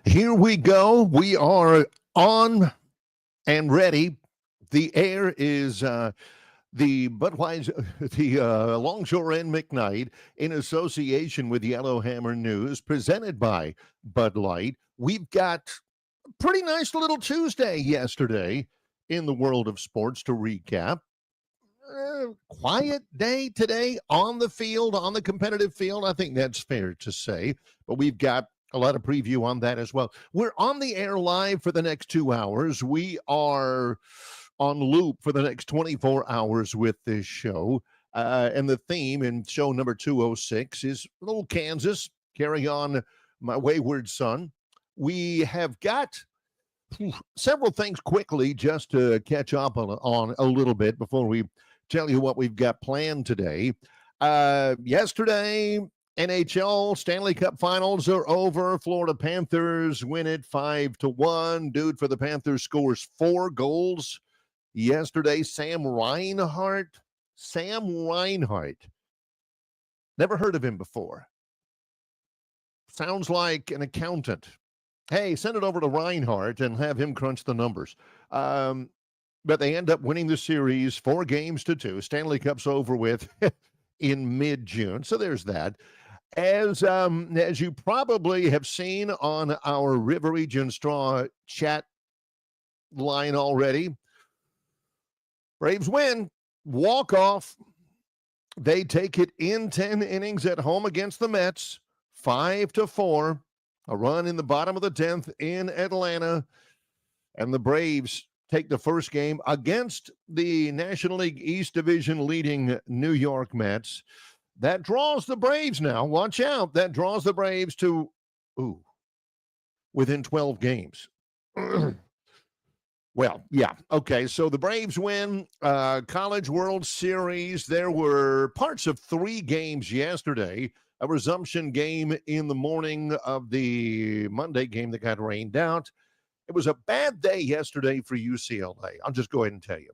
Here we go. We are on and ready. The air is the Budweiser, the Longshore and McKnight in association with Yellowhammer News, presented by Bud Light. We've got a pretty nice little Tuesday yesterday in the world of sports to recap. Quiet day today on the field, on the competitive field. I think that's fair to say. But we've got a lot of preview on that as well. We're on the air live for the next 2 hours. We are on loop for the next 24 hours with this show. And the theme in show number 206 is little Kansas, Carry On My Wayward Son. We have got several things quickly just to catch up on a little bit before we tell you what we've got planned today. Yesterday, NHL Stanley Cup Finals are over. Florida Panthers win it 5-1. Dude for the Panthers scores 4 goals yesterday. Sam Reinhart. Never heard of him before. Sounds like an accountant. Hey, send it over to Reinhart and have him crunch the numbers. But they end up winning the series 4-2. Stanley Cup's over with in mid-June. So there's that. As you probably have seen on our River Region Straw chat line already, Braves win. Walk off. They take it in 10 innings at home against the Mets, 5-4. A run in the bottom of the 10th in Atlanta. And the Braves take the first game against the National League East Division leading New York Mets. That draws the Braves now. Watch out. That draws the Braves to, within 12 games. Well, yeah. Okay, so the Braves win College World Series. There were parts of 3 games yesterday. A resumption game in the morning of the Monday game that got rained out. It was a bad day yesterday for UCLA. I'll just go ahead and tell you.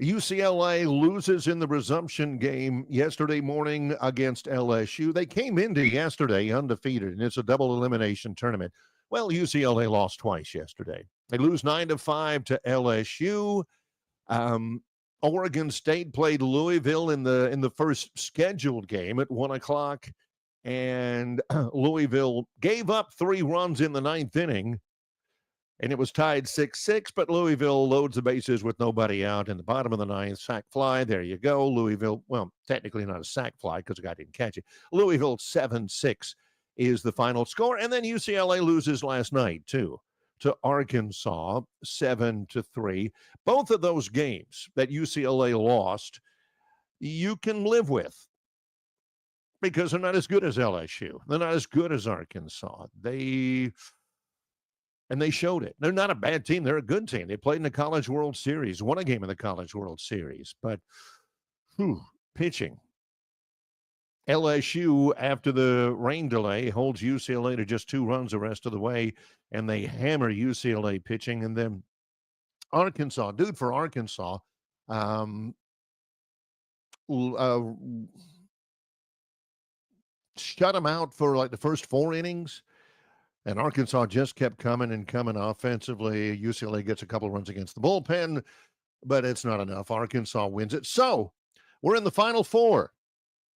UCLA loses in the resumption game yesterday morning against LSU. They came into yesterday undefeated, and it's a double elimination tournament. Well, UCLA lost twice yesterday. They lose 9-5 to LSU. Oregon State played Louisville in the first scheduled game at 1:00. And Louisville gave up 3 runs in the 9th inning, and it was tied 6-6, but Louisville loads the bases with nobody out in the bottom of the 9th. Sac fly, there you go. Louisville, well, technically not a sac fly because the guy didn't catch it. Louisville 7-6 is the final score, and then UCLA loses last night, too, to Arkansas, 7-3. Both of those games that UCLA lost, you can live with, because they're not as good as LSU. They're not as good as Arkansas. They showed it. They're not a bad team. They're a good team. They played in the College World Series, won a game in the College World Series. But, pitching. LSU, after the rain delay, holds UCLA to just 2 runs the rest of the way, and they hammer UCLA pitching. And then Arkansas, dude for Arkansas, shut them out for like the first 4 innings, and Arkansas just kept coming and coming offensively. UCLA gets a couple runs against the bullpen, but it's not enough. Arkansas wins it. So we're in the Final 4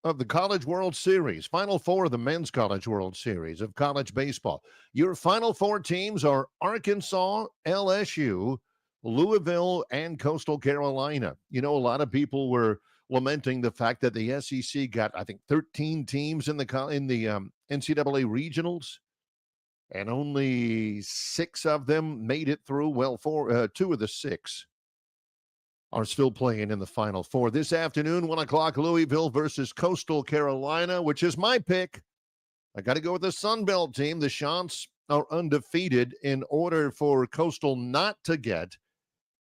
of the College World Series, Final 4 of the Men's College World Series of college baseball. Your Final 4 teams are Arkansas, LSU, Louisville, and Coastal Carolina. You know, a lot of people were lamenting the fact that the SEC got, I think, 13 teams in the NCAA regionals, and only 6 of them made it through. Well, 2 of the 6 are still playing in the Final 4. This afternoon, 1:00, Louisville versus Coastal Carolina, which is my pick. I got to go with the Sun Belt team. The Chants are undefeated. In order for Coastal not to get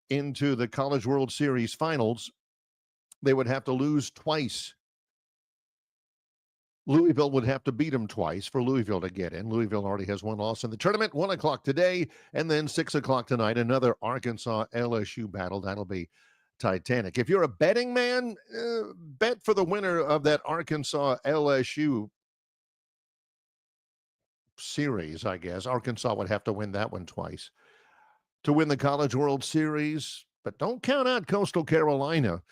into the College World Series finals, they would have to lose twice. Louisville would have to beat them twice for Louisville to get in. Louisville already has 1 loss in the tournament. 1:00 today, and then 6:00 tonight, another Arkansas-LSU battle. That'll be Titanic. If you're a betting man, bet for the winner of that Arkansas-LSU series, I guess. Arkansas would have to win that one twice to win the College World Series. But don't count out Coastal Carolina.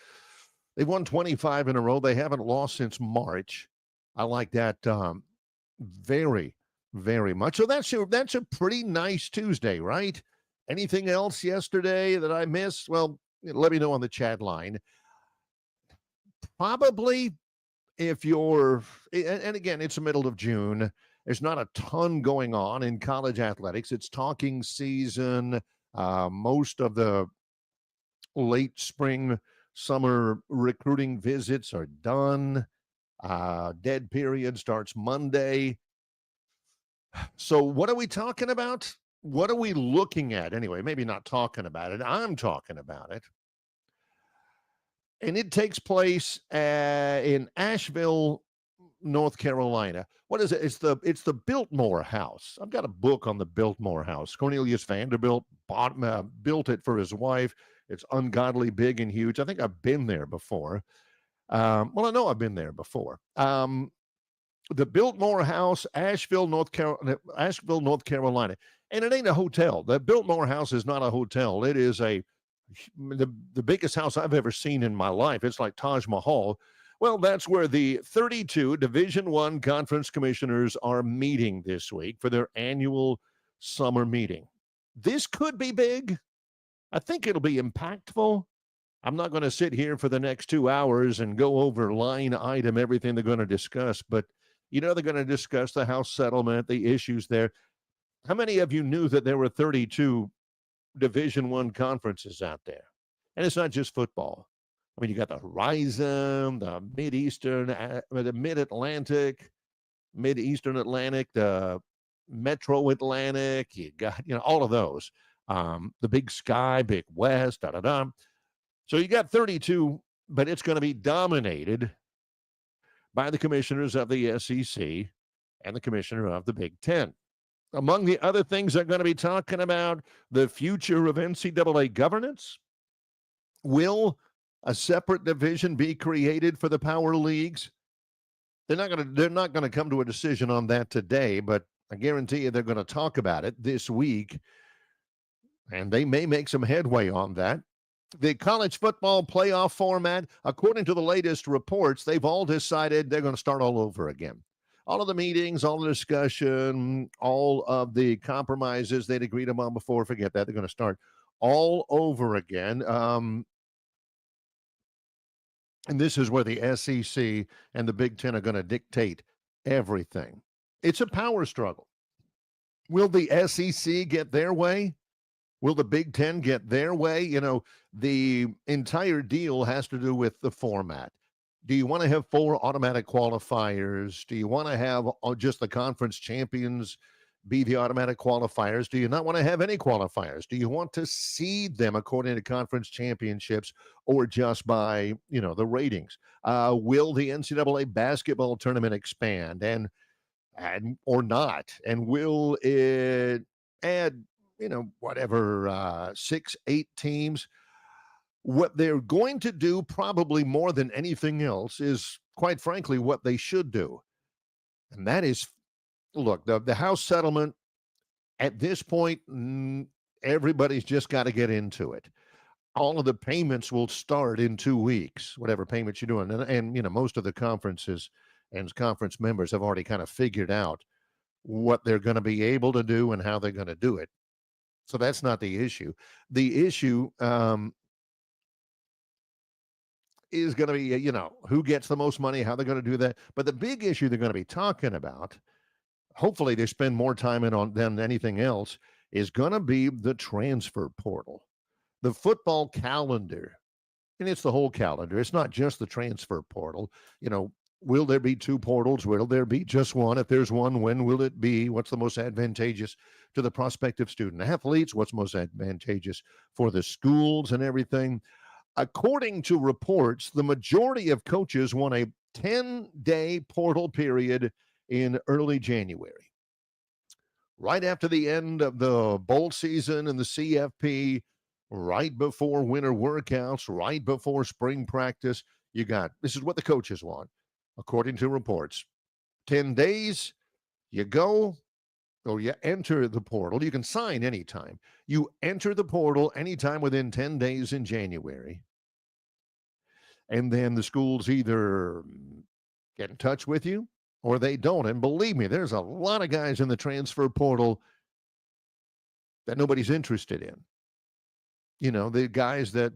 They've won 25 in a row. They haven't lost since March. I like that very, very much. So that's a pretty nice Tuesday, right? Anything else yesterday that I missed? Well, let me know on the chat line. Probably if you're, and again, it's the middle of June. There's not a ton going on in college athletics. It's talking season. Most of the late spring, summer recruiting visits are done. Dead period starts Monday. So what are we talking about? What are we looking at anyway? Maybe not talking about it. I'm talking about it. And it takes place in Asheville, North Carolina. What is it? It's the Biltmore House. I've got a book on the Biltmore House. Cornelius Vanderbilt built it for his wife. It's ungodly big and huge. I think I've been there before. Well, I know I've been there before. The Biltmore House, Asheville, North Carolina. And it ain't a hotel. The Biltmore House is not a hotel. It is the biggest house I've ever seen in my life. It's like Taj Mahal. Well, that's where the 32 Division I conference commissioners are meeting this week for their annual summer meeting. This could be big. I think it'll be impactful. I'm not going to sit here for the next 2 hours and go over line item everything they're going to discuss, but they're going to discuss the House settlement, the issues there. How many of you knew that there were 32 Division I conferences out there? And it's not just football. I mean, you got the Horizon, the Mid-Eastern, the Mid-Atlantic, Mid-Eastern Atlantic, the Metro Atlantic. You got, all of those. The Big Sky, Big West, da-da-da. So you got 32, but it's going to be dominated by the commissioners of the SEC and the commissioner of the Big Ten. Among the other things they're going to be talking about, the future of NCAA governance. Will a separate division be created for the power leagues? They're not going to come to a decision on that today, but I guarantee you they're going to talk about it this week, and they may make some headway on that. The college football playoff format, according to the latest reports, they've all decided they're going to start all over again. All of the meetings, all the discussion, all of the compromises they'd agreed upon before, forget that. They're going to start all over again. And this is where the SEC and the Big Ten are going to dictate everything. It's a power struggle. Will the SEC get their way? Will the Big Ten get their way? The entire deal has to do with the format. Do you want to have 4 automatic qualifiers? Do you want to have just the conference champions be the automatic qualifiers? Do you not want to have any qualifiers? Do you want to seed them according to conference championships or just by, the ratings? Will the NCAA basketball tournament expand and or not? And will it add, 6, 8 teams? What they're going to do, probably more than anything else, is, quite frankly, what they should do. And that is, look, the House settlement, at this point, everybody's just got to get into it. All of the payments will start in 2 weeks, whatever payments you're doing. And most of the conferences and conference members have already kind of figured out what they're going to be able to do and how they're going to do it. So that's not the issue. The issue is going to be, who gets the most money, how they're going to do that. But the big issue they're going to be talking about, hopefully they spend more time on than anything else, is going to be the transfer portal, the football calendar. And it's the whole calendar. It's not just the transfer portal. Will there be 2 portals? Will there be just one? If there's one, when will it be? What's the most advantageous to the prospective student athletes? What's most advantageous for the schools and everything? According to reports, the majority of coaches want a 10-day portal period in early January. Right after the end of the bowl season and the CFP, right before winter workouts, right before spring practice, this is what the coaches want, according to reports. 10 days, you go, or you enter the portal. You can sign anytime. You enter the portal anytime within 10 days in January. And then the schools either get in touch with you or they don't. And believe me, there's a lot of guys in the transfer portal that nobody's interested in. You know, the guys that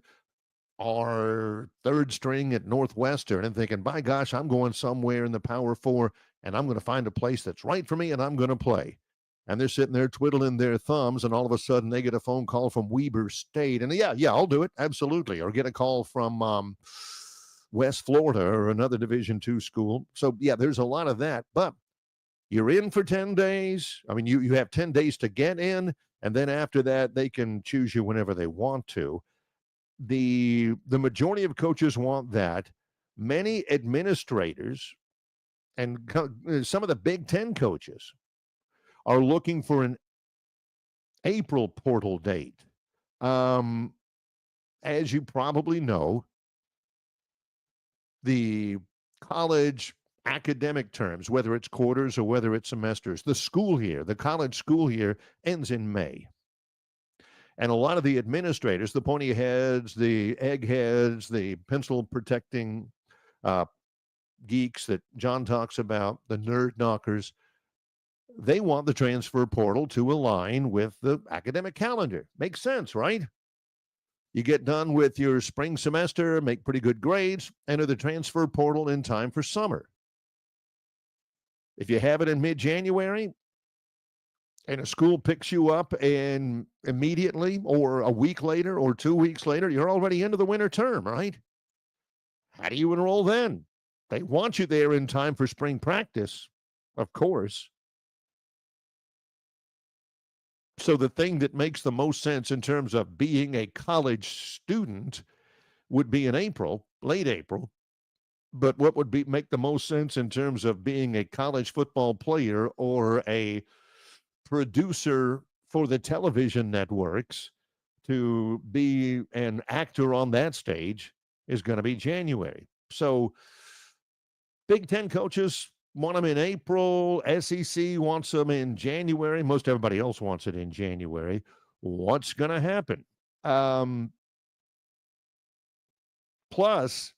are third string at Northwestern and thinking, by gosh, I'm going somewhere in the Power Four and I'm going to find a place that's right for me and I'm going to play. And they're sitting there twiddling their thumbs, and all of a sudden they get a phone call from Weber State. And yeah, I'll do it. Absolutely. Or get a call from West Florida or another Division II school. So, yeah, there's a lot of that. But you're in for 10 days. I mean, you have 10 days to get in, and then after that, they can choose you whenever they want to. The majority of coaches want that. Many administrators and some of the Big Ten coaches are looking for an April portal date. As you probably know, the college academic terms, whether it's quarters or whether it's semesters, the college school year ends in May. And a lot of the administrators, the pointy heads, the eggheads, the pencil protecting geeks that John talks about, the nerd knockers, they want the transfer portal to align with the academic calendar. Makes sense, right? You get done with your spring semester, make pretty good grades, enter the transfer portal in time for summer. If you have it in mid-January and a school picks you up and immediately or a week later or 2 weeks later, you're already into the winter term, right? How do you enroll then? They want you there in time for spring practice, of course. So the thing that makes the most sense in terms of being a college student would be in April, late April. But what would make the most sense in terms of being a college football player or a producer for the television networks to be an actor on that stage is going to be January. So Big Ten coaches want them in April. SEC wants them in January. Most everybody else wants it in January. What's going to happen? Plus,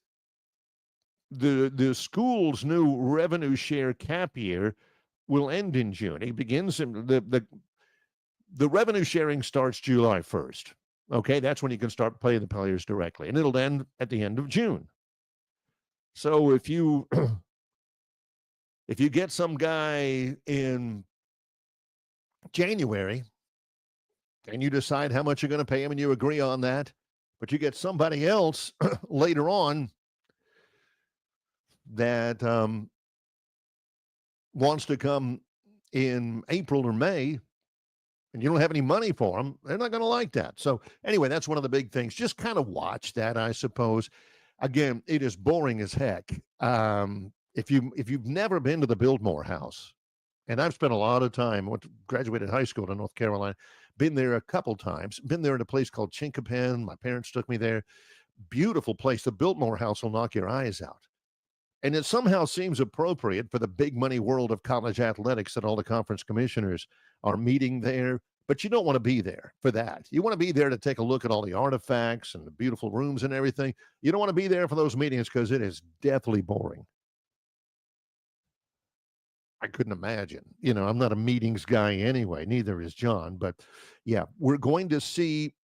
the school's new revenue share cap year will end in June. It begins in the revenue sharing starts July 1st. Okay, that's when you can start paying the players directly, and it'll end at the end of June. So if you get some guy in January and you decide how much you're going to pay him and you agree on that, but you get somebody else later on that wants to come in April or May and you don't have any money for them, they're not going to like that. So anyway, that's one of the big things. Just kind of watch that, I suppose. Again, it is boring as heck. If you've never been to the Biltmore House, and I've spent a lot of time, graduated high school in North Carolina, been there a couple times, been there in a place called Chinquapin. My parents took me there. Beautiful place. The Biltmore House will knock your eyes out. And it somehow seems appropriate for the big money world of college athletics that all the conference commissioners are meeting there. But you don't want to be there for that. You want to be there to take a look at all the artifacts and the beautiful rooms and everything. You don't want to be there for those meetings because it is deathly boring. I couldn't imagine. You know, I'm not a meetings guy anyway. Neither is John. But yeah, we're going to see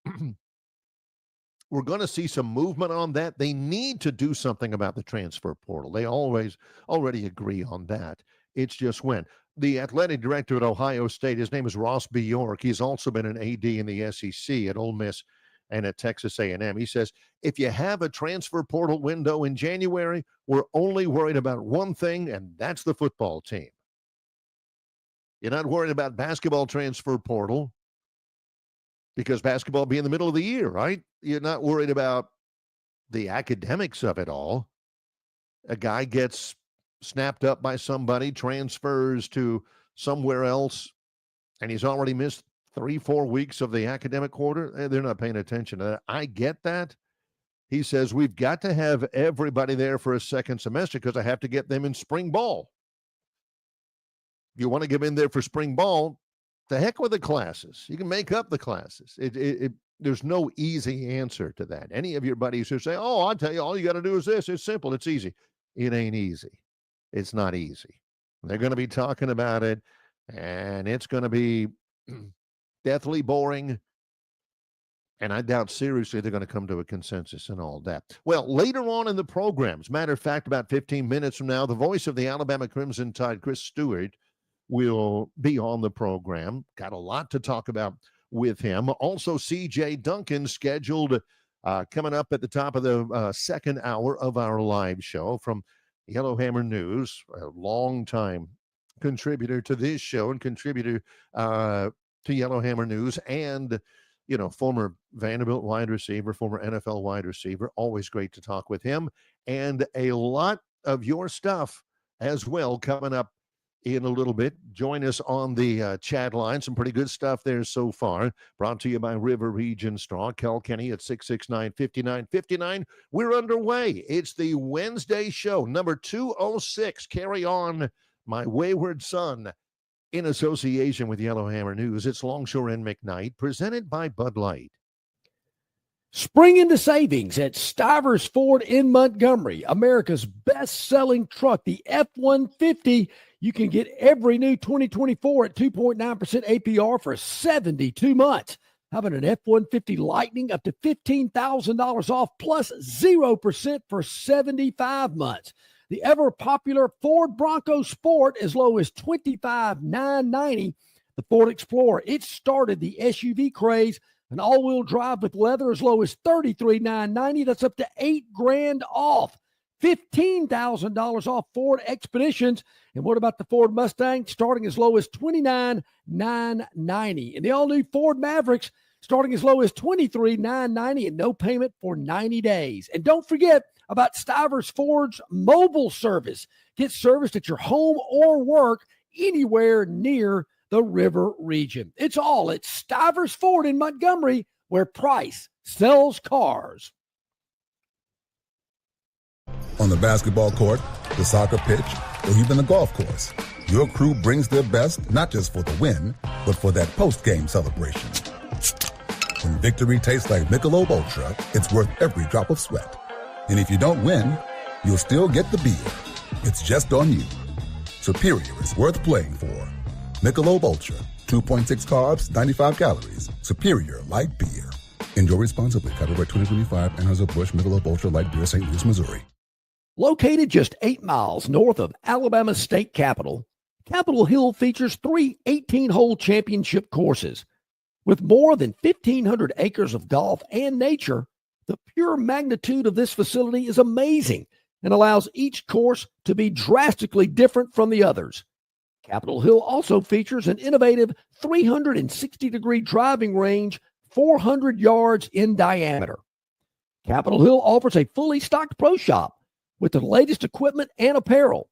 some movement on that. They need to do something about the transfer portal. They already agree on that. It's just when. The athletic director at Ohio State, his name is Ross Bjork. He's also been an AD in the SEC at Ole Miss and at Texas A&M. He says, if you have a transfer portal window in January, we're only worried about one thing, and that's the football team. You're not worried about basketball transfer portal because basketball will be in the middle of the year, right? You're not worried about the academics of it all. A guy gets snapped up by somebody, transfers to somewhere else, and he's already missed 3-4 weeks of the academic quarter. They're not paying attention to that. I get that. He says, we've got to have everybody there for a second semester because I have to get them in spring ball. If you want to get in there for spring ball, The heck with the classes. You can make up the classes. There's no easy answer to that. Any of your buddies who say, oh, I'll tell you, all you got to do is this. It's simple. It's easy. It ain't easy. It's not easy. They're going to be talking about it, and it's going to be deathly boring. And I doubt seriously they're going to come to a consensus and all that. Well, later on in the program, as a matter of fact, about 15 minutes from now, the voice of the Alabama Crimson Tide, Chris Stewart, will be on the program. Got a lot to talk about with him. Also, C.J. Duncan scheduled coming up at the top of the second hour of our live show from Yellowhammer News, a longtime contributor to this show and contributor to Yellowhammer News, and former Vanderbilt wide receiver, former NFL wide receiver. Always great to talk with him. And a lot of your stuff as well coming up in a little bit. Join us on the chat line. Some pretty good stuff there so far. Brought to you by River Region Straw. Kel Kenny at 669-5959. We're underway. It's the Wednesday show, number 206. Carry on, My Wayward Son. In association with Yellowhammer News, it's Longshore and McKnight, presented by Bud Light. Spring into savings at Stivers Ford in Montgomery, America's best-selling truck, the F-150. You can get every new 2024 at 2.9% APR for 72 months. How about an F-150 Lightning up to $15,000 off plus 0% for 75 months? The ever-popular Ford Bronco Sport as low as $25,990. The Ford Explorer, it started the SUV craze. An all-wheel drive with leather as low as $33,990. That's up to $8,000 off. $15,000 off Ford Expeditions. And what about the Ford Mustang? Starting as low as $29,990. And the all-new Ford Mavericks starting as low as $23,990 and no payment for 90 days. And don't forget about Stivers Ford's mobile service. Get serviced at your home or work anywhere near the River region. It's all at Stivers Ford in Montgomery, where Price sells cars. On the basketball court, the soccer pitch, or even the golf course, your crew brings their best not just for the win, but for that post-game celebration. When victory tastes like Michelob Ultra, it's worth every drop of sweat. And if you don't win, you'll still get the beer. It's just on you. Superior is worth playing for. Michelob Ultra, 2.6 carbs, 95 calories. Superior light beer. Enjoy responsibly. Copyright 2025, Anheuser-Busch Michelob Ultra Light Beer, St. Louis, Missouri. Located just 8 miles north of Alabama's state capital, Capitol Hill features 3 18-hole championship courses. With more than 1,500 acres of golf and nature, the pure magnitude of this facility is amazing and allows each course to be drastically different from the others. Capitol Hill also features an innovative 360-degree driving range, 400 yards in diameter. Capitol Hill offers a fully stocked pro shop with the latest equipment and apparel.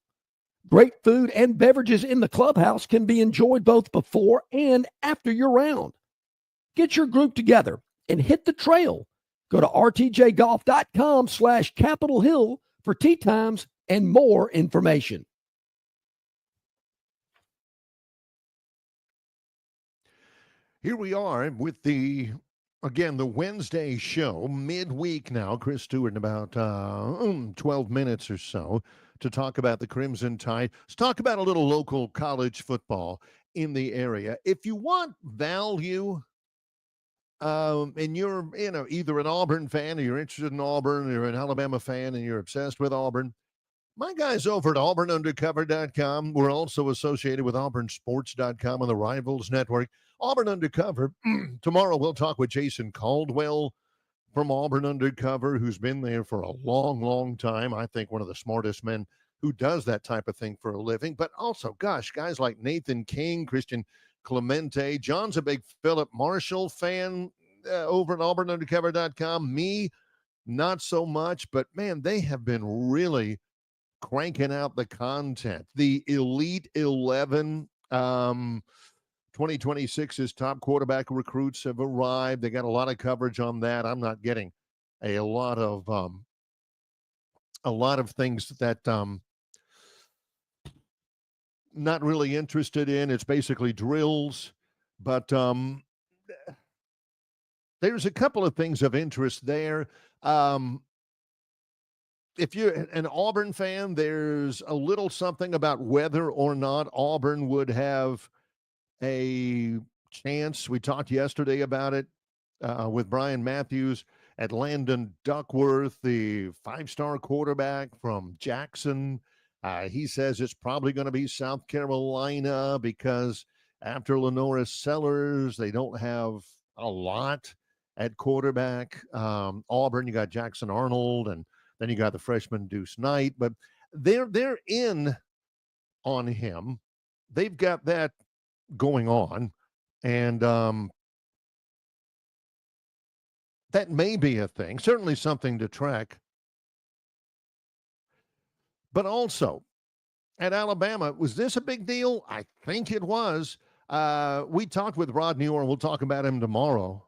Great food and beverages in the clubhouse can be enjoyed both before and after your round. Get your group together and hit the trail. Go to rtjgolf.com/Capitol Hill for tee times and more information. Here we are with the Wednesday show, midweek now. Chris Stewart in about 12 minutes or so to talk about the Crimson Tide. Let's talk about a little local college football in the area. If you want value, and you're either an Auburn fan or you're interested in Auburn, or you're an Alabama fan and you're obsessed with Auburn, my guys over at auburnundercover.com. We're also associated with auburnsports.com on the Rivals Network. Auburn Undercover. Tomorrow we'll talk with Jason Caldwell from Auburn Undercover, who's been there for a long, long time. I think one of the smartest men who does that type of thing for a living. But also, gosh, guys like Nathan King, Christian Clemente. John's a big Philip Marshall fan over at auburnundercover.com. Me, not so much. But, man, they have been really cranking out the content. The Elite 11, 2026's top quarterback recruits have arrived. They got a lot of coverage on that. I'm not getting a lot of things that not really interested in. It's basically drills, But there's a couple of things of interest there. Um, if you're an Auburn fan, there's a little something about whether or not Auburn would have a chance. We talked yesterday about it with Brian Matthews at Landon Duckworth, the five-star quarterback from Jackson. He says it's probably going to be South Carolina because after Lenora Sellers, they don't have a lot at quarterback. Auburn, you got Jackson Arnold, and then you got the freshman Deuce Knight, but they're in on him. They've got that going on, and that may be a thing. Certainly something to track. But also at Alabama, was this a big deal? I think it was. We talked with Rod Newer, and we'll talk about him tomorrow.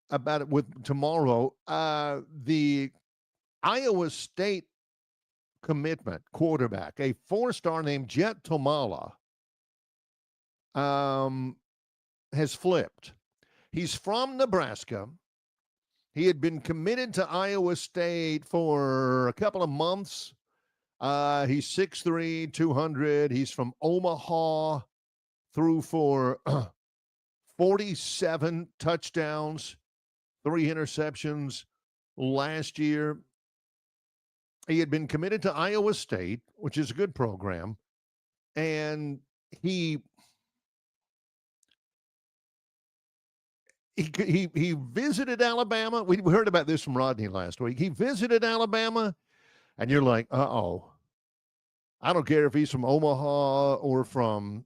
About it with tomorrow. The Iowa State commitment quarterback, a four-star named Jet Tomala, has flipped. He's from Nebraska. He had been committed to Iowa State for a couple of months. He's 6'3", 200. He's from Omaha, threw for 47 touchdowns, 3 interceptions last year. He had been committed to Iowa State, which is a good program, and he visited Alabama. We heard about this from Rodney last week. He visited Alabama, and you're like, uh-oh. I don't care if he's from Omaha or from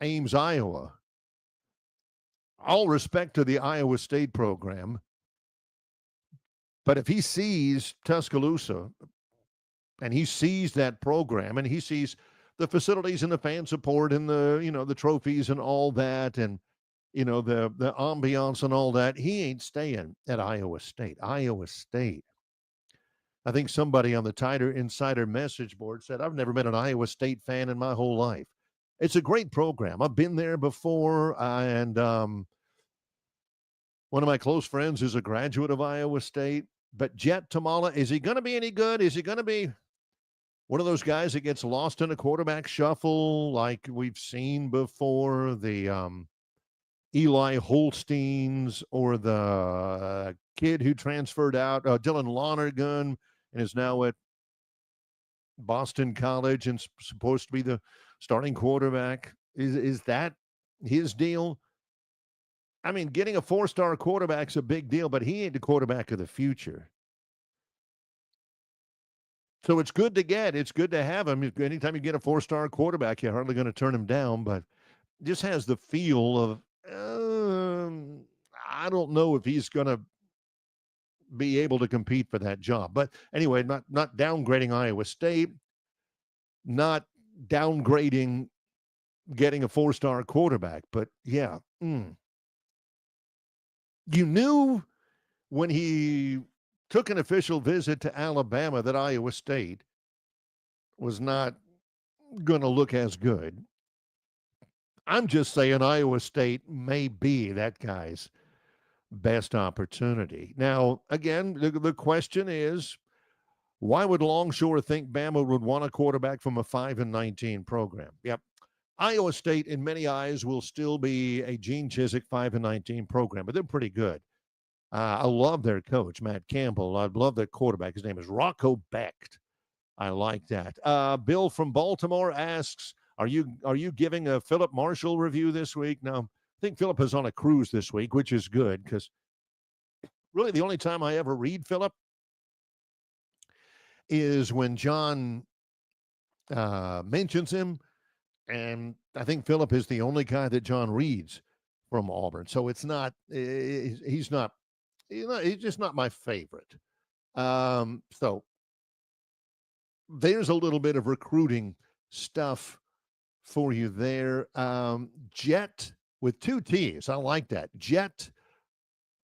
Ames, Iowa. All respect to the Iowa State program. But if he sees Tuscaloosa and he sees that program and he sees the facilities and the fan support and the trophies and all that and the ambiance and all that, he ain't staying at Iowa State. Iowa State. I think somebody on the Tider Insider message board said, I've never been an Iowa State fan in my whole life. It's a great program. I've been there before, and one of my close friends is a graduate of Iowa State. But Jet Tomala, is he going to be any good? Is he going to be one of those guys that gets lost in a quarterback shuffle like we've seen before? The Eli Holsteins or the kid who transferred out, Dylan Lonergan, and is now at Boston College and supposed to be the starting quarterback. Is that his deal? I mean, getting a four-star quarterback's a big deal, but he ain't the quarterback of the future. So it's good to get. It's good to have him. Anytime you get a four-star quarterback, you're hardly going to turn him down, but just has the feel of, I don't know if he's going to be able to compete for that job. But anyway, not downgrading Iowa State, not downgrading getting a four-star quarterback. But yeah, you knew when he took an official visit to Alabama that Iowa State was not going to look as good. I'm just saying Iowa State may be that guy's best opportunity. Now, again, the question is, why would Longshore think Bama would want a quarterback from a 5-19 program? Yep. Iowa State, in many eyes, will still be a Gene Chizik 5-19 program, but they're pretty good. I love their coach, Matt Campbell. I love their quarterback. His name is Rocco Becht. I like that. Bill from Baltimore asks, Are you giving a Philip Marshall review this week? No, I think Philip is on a cruise this week, which is good because really the only time I ever read Philip is when John mentions him, and I think Philip is the only guy that John reads from Auburn. So it's not he's just not my favorite. So there's a little bit of recruiting stuff for you there. Jet with 2 T's. I like that. Jet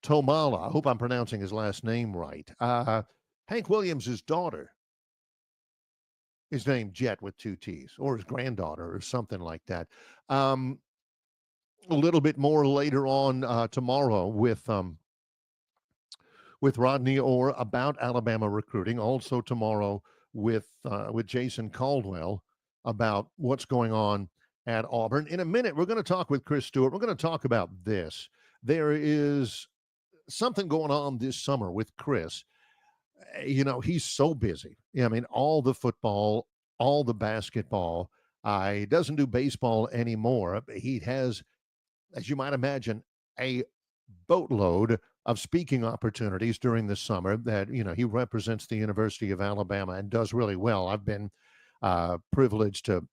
Tomala. I hope I'm pronouncing his last name right. Hank Williams' daughter is named Jet with 2 T's, or his granddaughter or something like that. a little bit more later on tomorrow with Rodney Orr about Alabama recruiting. Also tomorrow with Jason Caldwell about what's going on at Auburn. In a minute, we're going to talk with Chris Stewart. We're going to talk about this. There is something going on this summer with Chris. You know, he's so busy. I mean, all the football, all the basketball. He doesn't do baseball anymore. He has, as you might imagine, a boatload of speaking opportunities during the summer that, you know, he represents the University of Alabama and does really well. I've been privileged to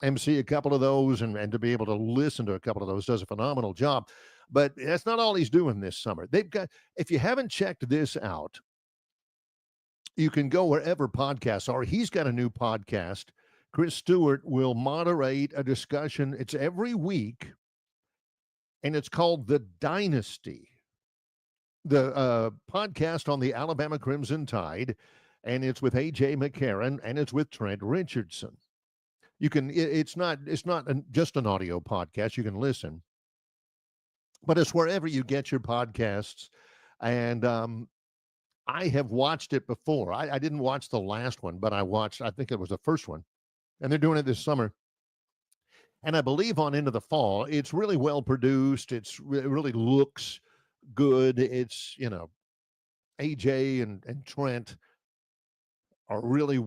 MC a couple of those and to be able to listen to a couple of those. Does a phenomenal job. But that's not all he's doing this summer. They've got, if you haven't checked this out, you can go wherever podcasts are. He's got a new podcast. Chris Stewart will moderate a discussion. It's every week, and it's called The Dynasty, the podcast on the Alabama Crimson Tide, and it's with A.J. McCarron, and it's with Trent Richardson. You can, it's not just an audio podcast. You can listen, but it's wherever you get your podcasts. And I have watched it before. I didn't watch the last one, but I think it was the first one. And they're doing it this summer. And I believe on into the fall. It's really well produced. It really looks good. It's, you know, AJ and Trent are really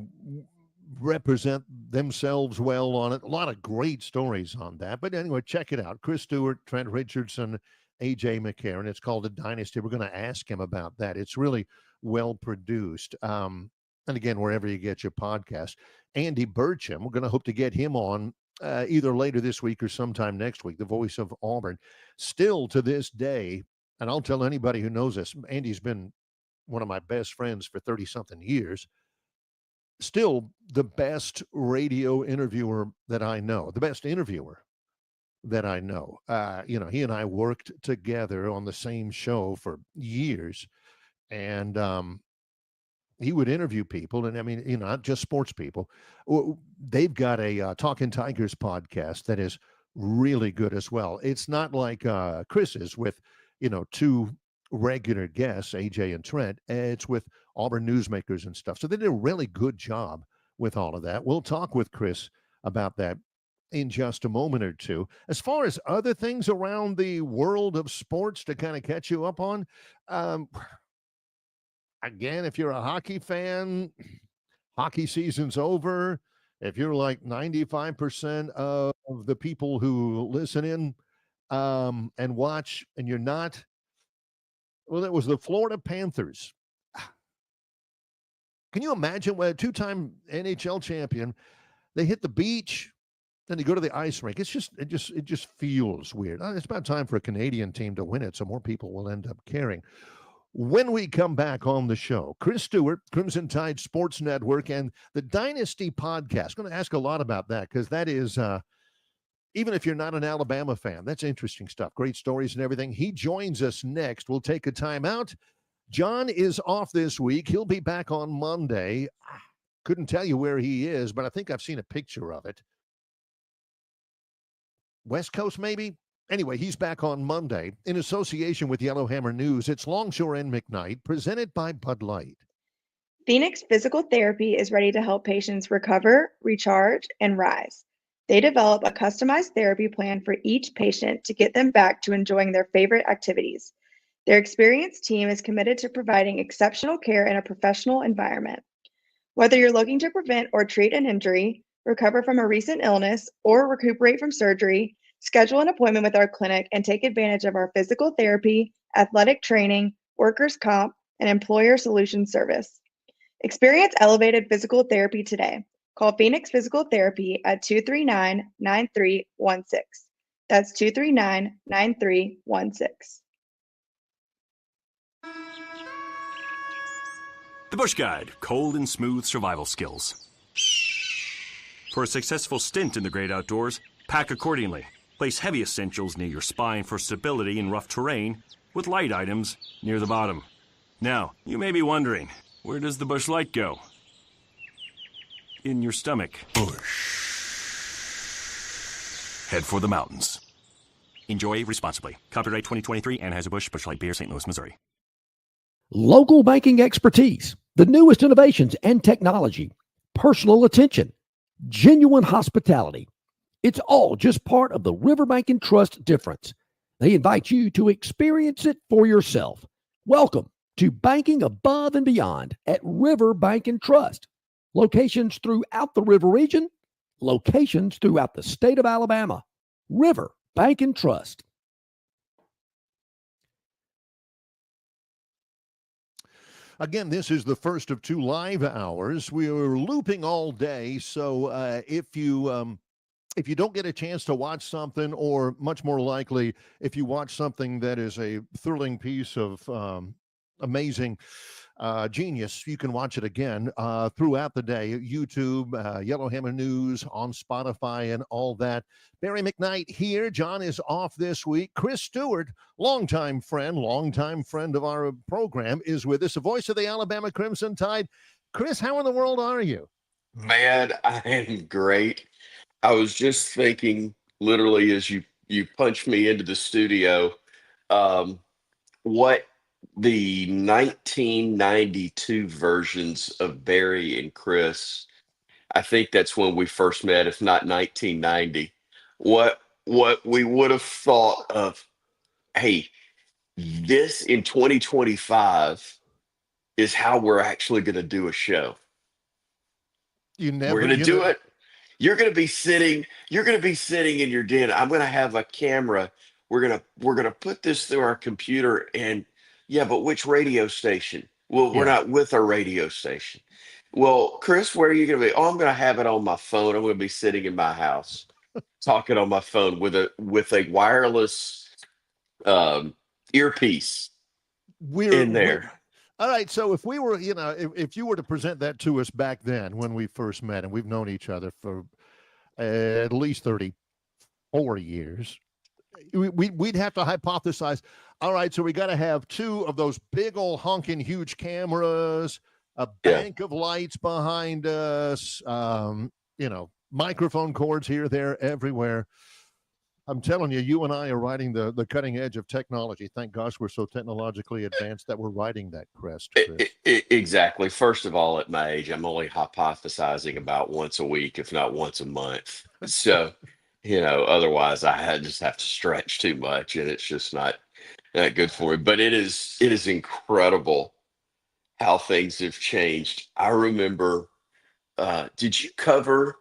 represent themselves well on it. A lot of great stories on that. But anyway, check it out. Chris Stewart, Trent Richardson, A.J. McCarron. It's called The Dynasty. We're going to ask him about that. It's really well produced. And again, wherever you get your podcast. Andy Burcham, we're going to hope to get him on either later this week or sometime next week, the voice of Auburn. Still to this day, and I'll tell anybody who knows this, Andy's been one of my best friends for 30-something years. Still the best radio interviewer that I know, the best interviewer that I know. You know, he and I worked together on the same show for years, and he would interview people, and I mean, you know, not just sports people. They've got a Talking Tigers podcast that is really good as well. It's not like Chris's with, you know, two regular guests, AJ and Trent. It's with Auburn newsmakers and stuff. So they did a really good job with all of that. We'll talk with Chris about that in just a moment or two. As far as other things around the world of sports to kind of catch you up on, again, if you're a hockey fan, hockey season's over. If you're like 95% of the people who listen in and watch, and you're not, well, it was the Florida Panthers. Can you imagine when a two-time NHL champion, they hit the beach, then they go to the ice rink? It just feels weird. It's about time for a Canadian team to win it, so more people will end up caring. When we come back on the show, Chris Stewart, Crimson Tide Sports Network, and the Dynasty podcast. Going to ask a lot about that because that is, even if you're not an Alabama fan, that's interesting stuff. Great stories and everything. He joins us next. We'll take a time out. John is off this week. He'll be back on Monday. Couldn't tell you where he is, but I think I've seen a picture of it. West Coast, maybe? Anyway, he's back on Monday in association with Yellowhammer News. It's Longshore and McKnight, presented by Bud Light. Phoenix Physical Therapy is ready to help patients recover, recharge, and rise. They develop a customized therapy plan for each patient to get them back to enjoying their favorite activities. Their experienced team is committed to providing exceptional care in a professional environment. Whether you're looking to prevent or treat an injury, recover from a recent illness, or recuperate from surgery, schedule an appointment with our clinic and take advantage of our physical therapy, athletic training, workers' comp, and employer solutions service. Experience elevated physical therapy today. Call Phoenix Physical Therapy at 239-9316. That's 239-9316. The Bush Guide, cold and smooth survival skills. For a successful stint in the great outdoors, pack accordingly. Place heavy essentials near your spine for stability in rough terrain, with light items near the bottom. Now, you may be wondering, where does the Bush Light go? In your stomach. Bush. Head for the mountains. Enjoy responsibly. Copyright 2023 Anheuser-Busch, Busch Light Beer, St. Louis, Missouri. Local banking expertise, the newest innovations and technology, personal attention, genuine hospitality. It's all just part of the Riverbank and Trust difference. They invite you to experience it for yourself. Welcome to Banking Above and Beyond at Riverbank and Trust. Locations throughout the river region, locations throughout the state of Alabama. Riverbank and Trust. Again, this is the first of 2 live hours. We are looping all day, so if you don't get a chance to watch something, or much more likely, if you watch something that is a thrilling piece of amazing genius, you can watch it again throughout the day. YouTube, Yellowhammer News, on Spotify, and all that. Barry McKnight here. John is off this week. Chris Stewart, longtime friend of our program, is with us, the voice of the Alabama Crimson Tide. Chris, how in the world are you? Man, I am great. I was just thinking, literally, as you punched me into the studio, what the 1992 versions of Barry and Chris, I think that's when we first met, if not 1990. What we would have thought of, hey, this in 2025 is how we're actually going to do a show. We're going to do it. You're going to be sitting in your den. I'm going to have a camera. We're going to put this through our computer, and yeah, but which radio station? Well, we're not with a radio station. Well, Chris, where are you going to be? Oh, I'm going to have it on my phone. I'm going to be sitting in my house talking on my phone with a wireless earpiece in there. All right, so if we were, if you were to present that to us back then when we first met, and we've known each other for at least 34 years, we'd have to hypothesize, all right, so we got to have 2 of those big old honking huge cameras, a bank of lights behind us, microphone cords here, there, everywhere. I'm telling you, you and I are riding the cutting edge of technology. Thank gosh we're so technologically advanced that we're riding that crest. Exactly. First of all, at my age, I'm only hypothesizing about once a week, if not once a month. So, otherwise I just have to stretch too much, and it's just not good for me. But it is incredible how things have changed. I remember, did you cover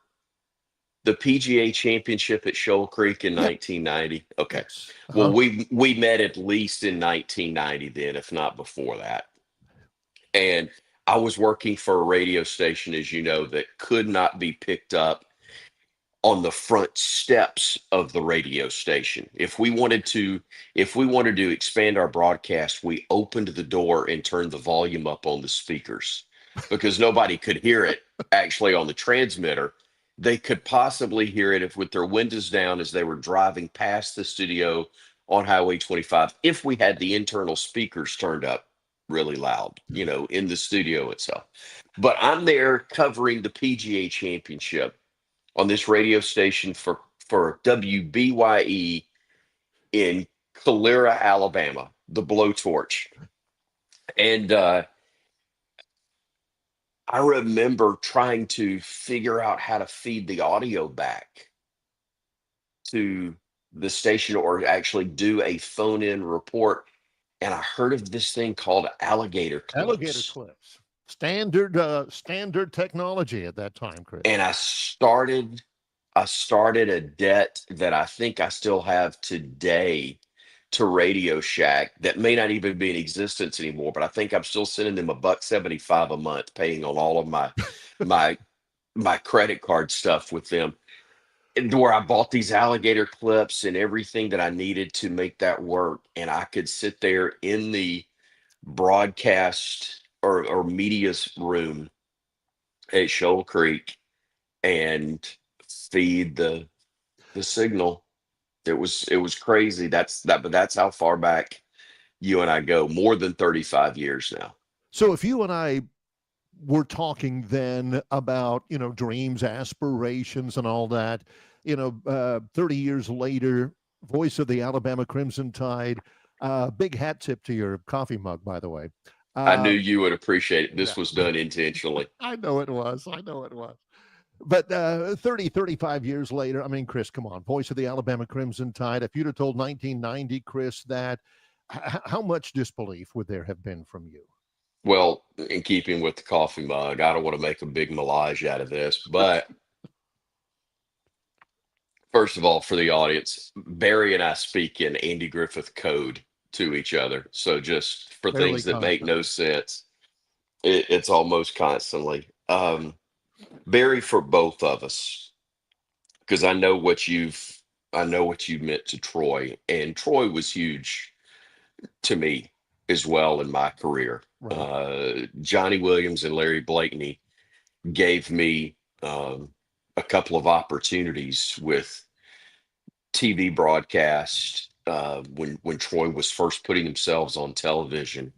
the PGA Championship at Shoal Creek in 1990? Okay. Yes. Well, we met at least in 1990 then, if not before that. And I was working for a radio station, as you know, that could not be picked up on the front steps of the radio station. If we wanted to expand our broadcast, we opened the door and turned the volume up on the speakers because nobody could hear it actually on the transmitter. They could possibly hear it if with their windows down as they were driving past the studio on Highway 25, if we had the internal speakers turned up really loud, in the studio itself. But I'm there covering the PGA Championship on this radio station for WBYE in Calera, Alabama, the Blowtorch. And I remember trying to figure out how to feed the audio back to the station or actually do a phone-in report. And I heard of this thing called alligator clips. Alligator clips. Standard technology at that time, Chris. And I started a debt that I think I still have today to Radio Shack that may not even be in existence anymore, but I think I'm still sending them $1.75 a month, paying on all of my credit card stuff with them. And where I bought these alligator clips and everything that I needed to make that work. And I could sit there in the broadcast or media's room at Shoal Creek and feed the signal. It was crazy. But that's how far back you and I go, more than 35 years now. So if you and I were talking then about, dreams, aspirations, and all that, 30 years later, voice of the Alabama Crimson Tide. Big hat tip to your coffee mug, by the way. I knew you would appreciate it. This yeah. was done intentionally. I know it was. But 30, 35 years later, I mean, Chris, come on, voice of the Alabama Crimson Tide. If you'd have told 1990, Chris, that how much disbelief would there have been from you? Well, in keeping with the coffee mug, I don't want to make a big melange out of this, but first of all, for the audience, Barry and I speak in Andy Griffith code to each other. So just for Fairly things that make constantly. no sense, it's almost constantly. Barry, for both of us, because I know what you meant to Troy, and Troy was huge to me as well in my career. Right. Johnny Williams and Larry Blakeney gave me a couple of opportunities with TV broadcast when Troy was first putting themselves on television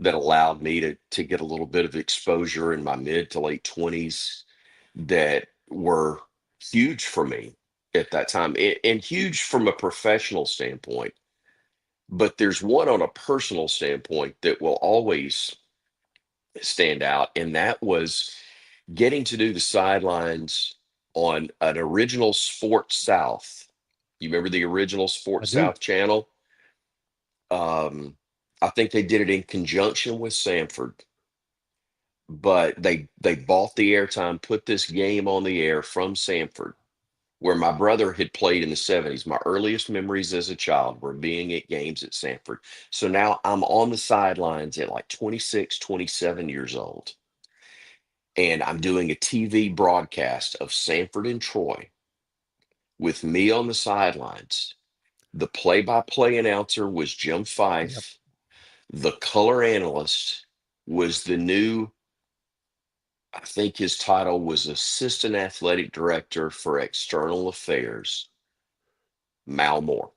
that allowed me to get a little bit of exposure in my mid to late 20s that were huge for me at that time, and huge from a professional standpoint. But there's one on a personal standpoint that will always stand out, and that was getting to do the sidelines on an original Sports South. You remember the original Sports I do. South channel? I think they did it in conjunction with Samford, but they bought the airtime, put this game on the air from Samford, where my brother had played in the 70s. My earliest memories as a child were being at games at Samford. So now I'm on the sidelines at like 26, 27 years old. And I'm doing a TV broadcast of Samford and Troy with me on the sidelines. The play-by-play announcer was Jim Fife. Yep. The color analyst was the new, I think his title was Assistant Athletic Director for External Affairs, Mal Moore.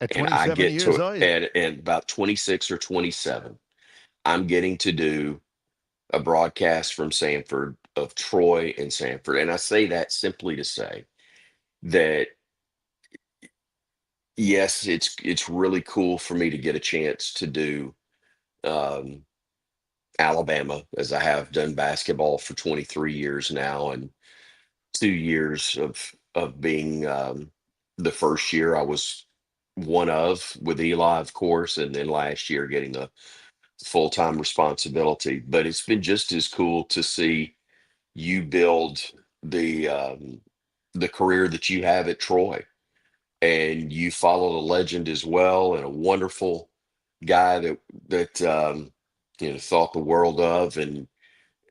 At And I 27 get years to, old. and about 26 or 27, I'm getting to do a broadcast from Samford of Troy and Samford. And I say that simply to say that, yes, it's really cool for me to get a chance to do Alabama, as I have done basketball for 23 years now, and 2 years of being the first year I was one of with Eli, of course, and then last year getting the full-time responsibility. But it's been just as cool to see you build the career that you have at Troy, and you follow the legend as well, and a wonderful guy that thought the world of, and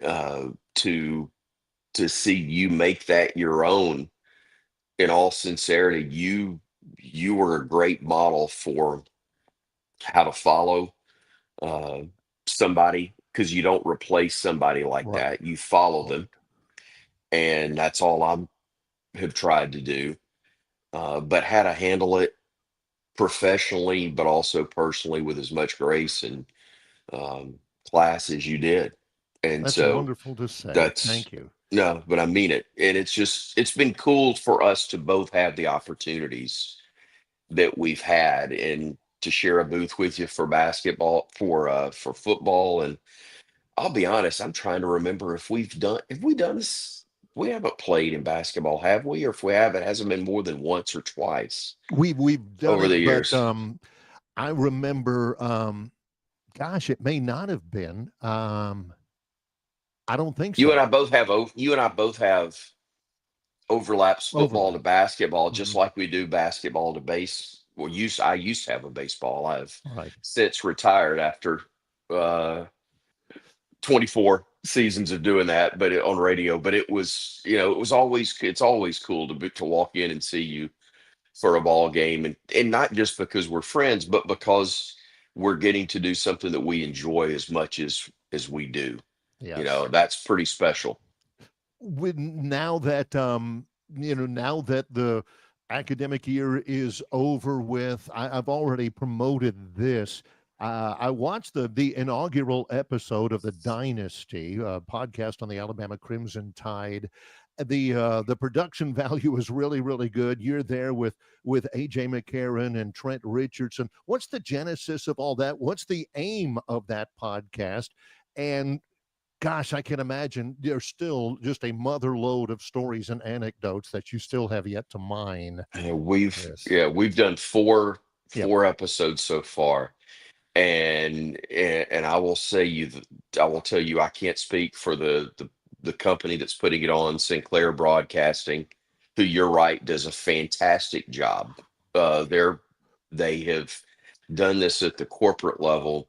uh, to see you make that your own. In all sincerity, you were a great model for how to follow uh, somebody, because you don't replace somebody like Right. that. You follow them, and that's all I have tried to do. But how to handle it professionally, but also personally with as much grace and um, class as you did. And That's so wonderful to say. that's Thank you. no, but I mean it. And it's been cool for us to both have the opportunities that we've had, and to share a booth with you for basketball, for football. And I'll be honest, I'm trying to remember if we done this. We haven't played in basketball, have we? Or if we have, it hasn't been more than once or twice We've done over the it, but years. I remember gosh, it may not have been. I don't think You and so. I both have overlaps football to Overlap. basketball, just Mhm. like we do basketball to base. Well, I used to have a baseball. I've Right. since retired after uh, 24 seasons of doing that, but on radio. But it's always cool to walk in and see you for a ball game, and not just because we're friends, but because we're getting to do something that we enjoy as much as we do. Yes. That's pretty special. With now that now that the academic year is over with, I've already promoted this. I watched the inaugural episode of the Dynasty podcast on the Alabama Crimson Tide, The production value is really, really good. You're there with AJ McCarron and Trent Richardson. What's the genesis of all that? What's the aim of that podcast? And gosh, I can imagine there's still just a mother lode of stories and anecdotes that you still have yet to mine. We've done four episodes so far, and I will tell you, I can't speak for the company that's putting it on, Sinclair Broadcasting, who, you're right, does a fantastic job. They have done this at the corporate level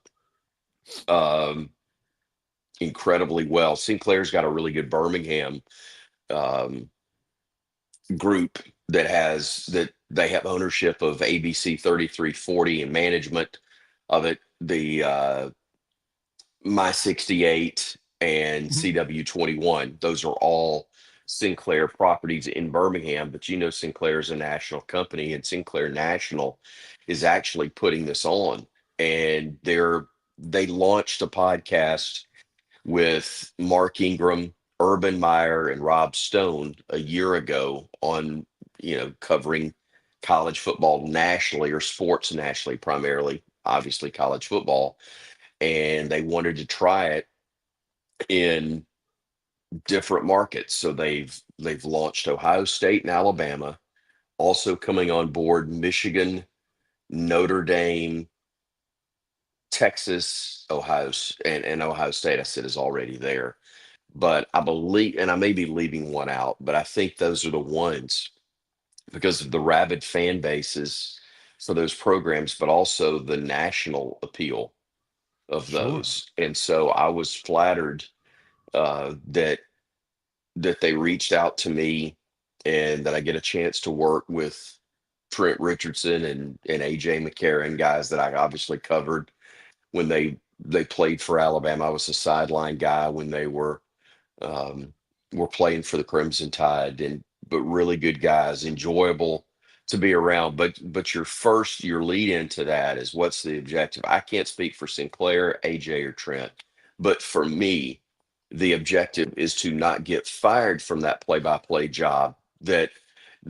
incredibly well. Sinclair's got a really good Birmingham group that they have ownership of ABC 3340 and management of it. The My 68 and CW21, those are all Sinclair properties in Birmingham. But Sinclair is a national company, and Sinclair National is actually putting this on. And they launched a podcast with Mark Ingram, Urban Meyer, and Rob Stone a year ago on, covering college football nationally, or sports nationally, primarily, obviously college football. And they wanted to try it in different markets. So they've launched Ohio State and Alabama, also coming on board Michigan, Notre Dame, Texas, Ohio State, I said, is already there. But I believe, and I may be leaving one out, but I think those are the ones because of the rabid fan bases for those programs, but also the national appeal of those. And so I was flattered that they reached out to me, and that I get a chance to work with Trent Richardson and AJ McCarron, guys that I obviously covered when they played for Alabama. I was a sideline guy when they were playing for the Crimson Tide, but really good guys, enjoyable to be around. But your lead into that is, what's the objective? I can't speak for Sinclair, AJ, or Trent, but for me, the objective is to not get fired from that play-by-play job that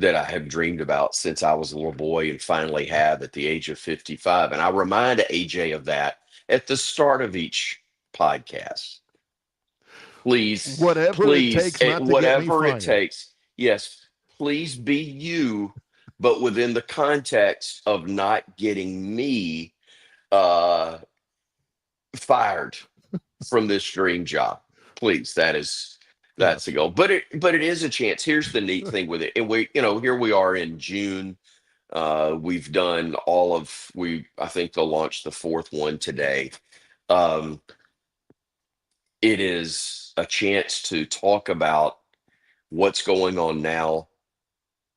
I have dreamed about since I was a little boy, and finally have at the age of 55. And I remind AJ of that at the start of each podcast. Please, whatever it takes, whatever it takes. Yes, please be you, but within the context of not getting me fired from this dream job. Please, that's the goal. But it is a chance. Here's the neat thing with it. And here we are in June. We've done I think they'll launch the fourth one today. It is a chance to talk about what's going on now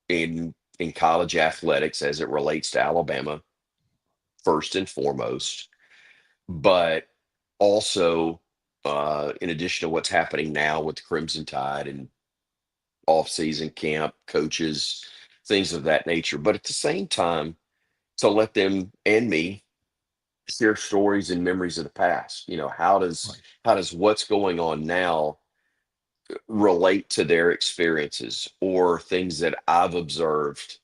in college athletics as it relates to Alabama, first and foremost, but also in addition to what's happening now with the Crimson Tide and off-season camp, coaches, things of that nature. But at the same time, to let them and me share stories and memories of the past. How does what's going on now relate to their experiences, or things that I've observed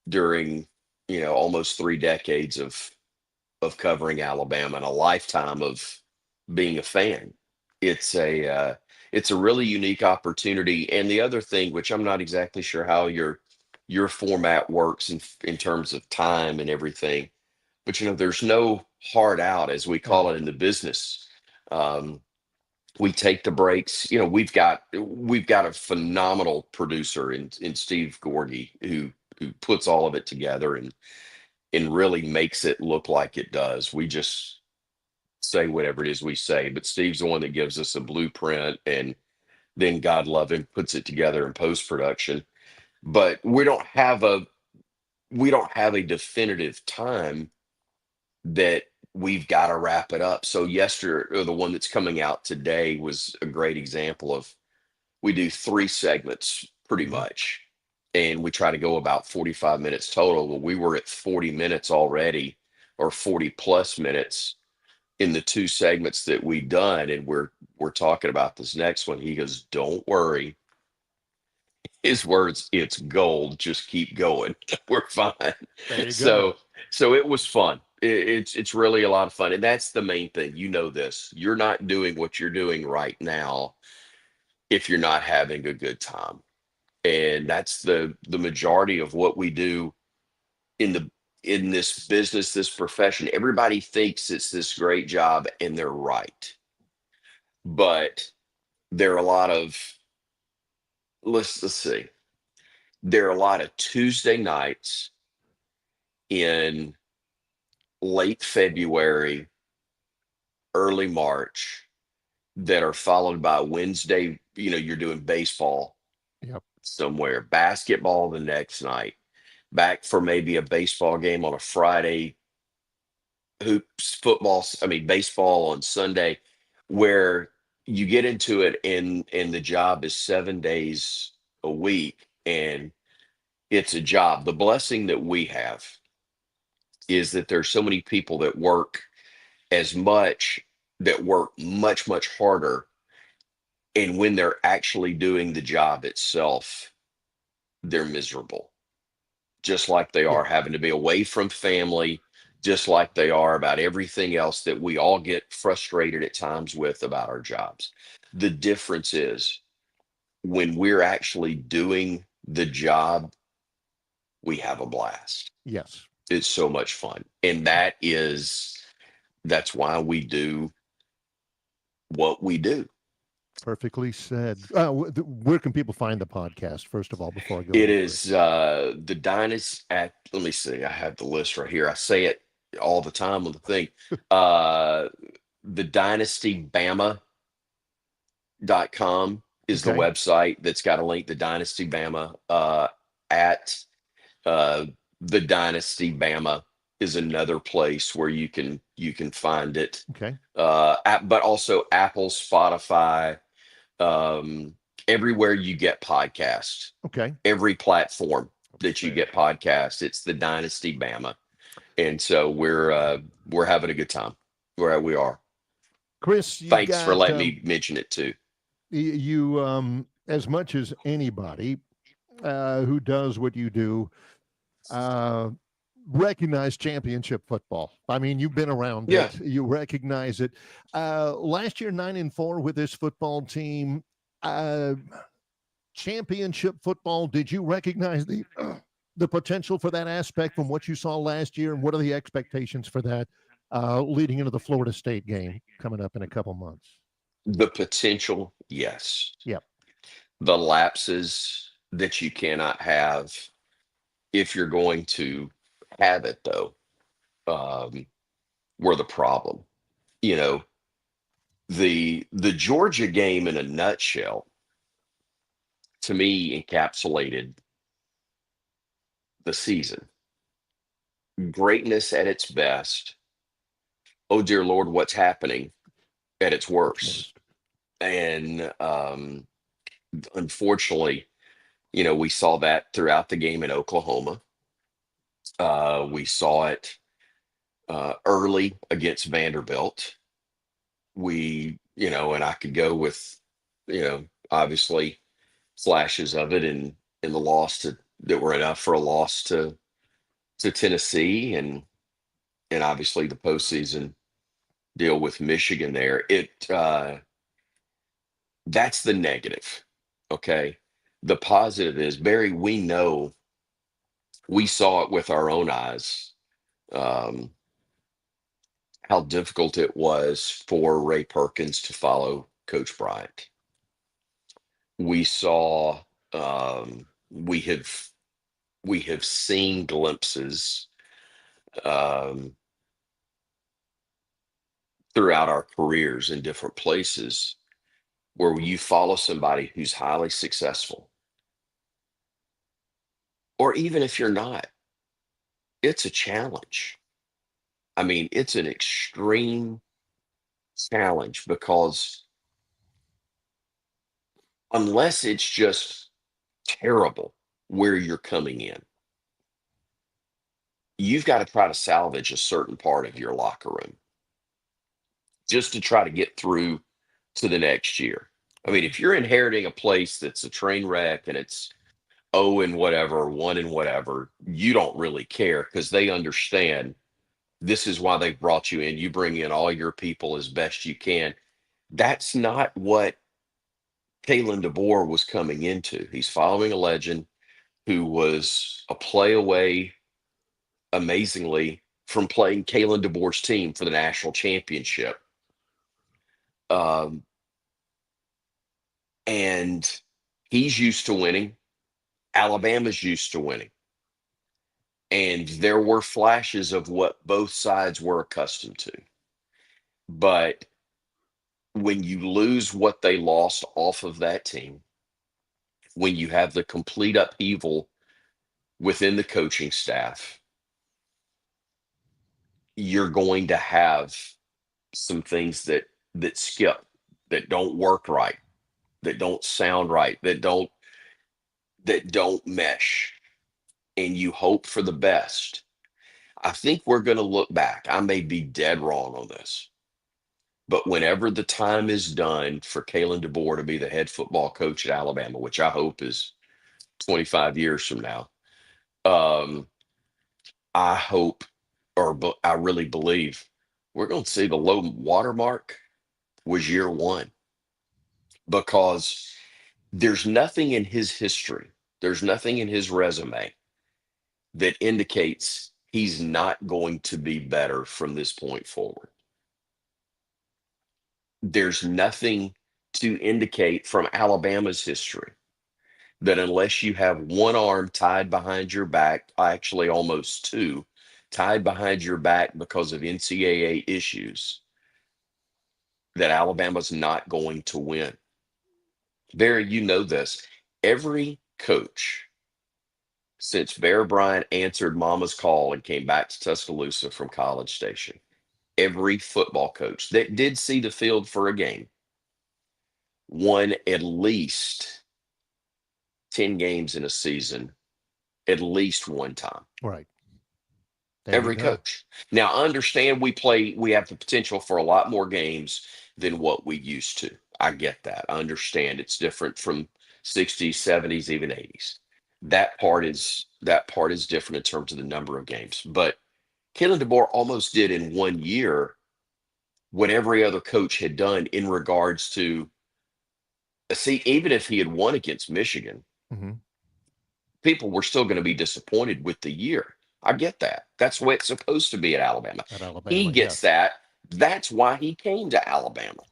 during, almost 3 decades of covering Alabama and a lifetime of being a fan. It's a really unique opportunity. And the other thing, which I'm not exactly sure how your format works in terms of time and everything, but there's no hard out, as we call it in the business. We take the breaks. We've got a phenomenal producer in Steve Gorgie, who puts all of it together and really makes it look like it does. We just say whatever it is we say, but Steve's the one that gives us a blueprint, and then, God love him, puts it together in post-production. But we don't have a definitive time that we've got to wrap it up. So the one that's coming out today was a great example of, we do 3 segments pretty much, and we try to go about 45 minutes total. Well, we were at 40 minutes already, or 40 plus minutes in the 2 segments that we done. And we're talking about this next one. He goes, "Don't worry, his words, it's gold. Just keep going. We're fine. There you go. So it was fun. It's really a lot of fun. And that's the main thing. You know this. You're not doing what you're doing right now if you're not having a good time. And that's the majority of what we do in this business, this profession. Everybody thinks it's this great job, and they're right. But there are a lot of let's see. There are a lot of Tuesday nights in late February, early March that are followed by Wednesday. You're doing baseball Yep. somewhere, basketball the next night, back for maybe a baseball game on a Friday, hoops, football, baseball on Sunday, where you get into it and the job is 7 days a week, and it's a job. The blessing that we have is that there's so many people that work much, much harder. And when they're actually doing the job itself, they're miserable, just like they are having to be away from family, just like they are about everything else that we all get frustrated at times with about our jobs. The difference is when we're actually doing the job, we have a blast. Yes. It's so much fun. And that's why we do what we do. Perfectly said. Where can people find the podcast, first of all, before I go? It is the Dynasty at, let me see, I have the list right here. I say it all the time on the thing. The dynastybama.com is the website that's got a link. The Dynasty Bama at the Dynasty Bama is another place where you can find it. Okay. But also Apple, Spotify, everywhere you get podcasts. Okay. Every platform that you get podcasts, it's the Dynasty Bama. And so we're having a good time where we are. Chris, thanks for letting me mention it too. You as much as anybody who does what you do, recognize championship football. I mean, you've been around it. You recognize it. Last year, 9-4 with this football team. Championship football, did you recognize the potential for that aspect from what you saw last year, and what are the expectations for that leading into the Florida State game coming up in a couple months? The potential, yes. Yep. The lapses that you cannot have if you're going to have it, though, were the problem. The Georgia game in a nutshell, to me, encapsulated the season. Greatness at its best. Oh, dear Lord, what's happening at its worst? And unfortunately, we saw that throughout the game in Oklahoma. We saw it early against Vanderbilt. And I could go with, obviously flashes of it in the loss that were enough for a loss to Tennessee, and obviously the postseason deal with Michigan there. That's the negative. Okay. The positive is, Barry, we saw it with our own eyes, how difficult it was for Ray Perkins to follow Coach Bryant. We saw, we have seen glimpses throughout our careers in different places where you follow somebody who's highly successful, or even if you're not, it's a challenge. I mean, it's an extreme challenge, because unless it's just terrible where you're coming in, you've got to try to salvage a certain part of your locker room just to try to get through to the next year. I mean, if you're inheriting a place that's a train wreck and it's 0 and whatever, 1 and whatever, you don't really care because they understand this is why they brought you in. You bring in all your people as best you can. That's not what Kalen DeBoer was coming into. He's following a legend who was a play away, amazingly, from playing Kalen DeBoer's team for the national championship. And he's used to winning. Alabama's used to winning. And there were flashes of what both sides were accustomed to. But when you lose what they lost off of that team, when you have the complete upheaval within the coaching staff, you're going to have some things that skip, that don't work right, that don't sound right, that don't mesh, and you hope for the best. I think we're going to look back. I may be dead wrong on this, but whenever the time is done for Kalen DeBoer to be the head football coach at Alabama, which I hope is 25 years from now, I hope, I really believe we're going to see the low watermark was year one, because there's nothing in his history, there's nothing in his resume that indicates he's not going to be better from this point forward. There's nothing to indicate from Alabama's history that unless you have one arm tied behind your back, actually almost two, tied behind your back because of NCAA issues, that Alabama's not going to win. Barry, you know this. Every coach since Bear Bryant answered Mama's call and came back to Tuscaloosa from College Station, every football coach that did see the field for a game won at least 10 games in a season, at least one time. Right. Every coach. Now, I understand we have the potential for a lot more games than what we used to. I get that. I understand it's different from 60s, 70s, even 80s. That part is different in terms of the number of games. But Kalen DeBoer almost did in 1 year what every other coach had done in regards to, even if he had won against Michigan, people were still going to be disappointed with the year. I get that. That's the way it's supposed to be at Alabama. He gets that. That's why he came to Alabama.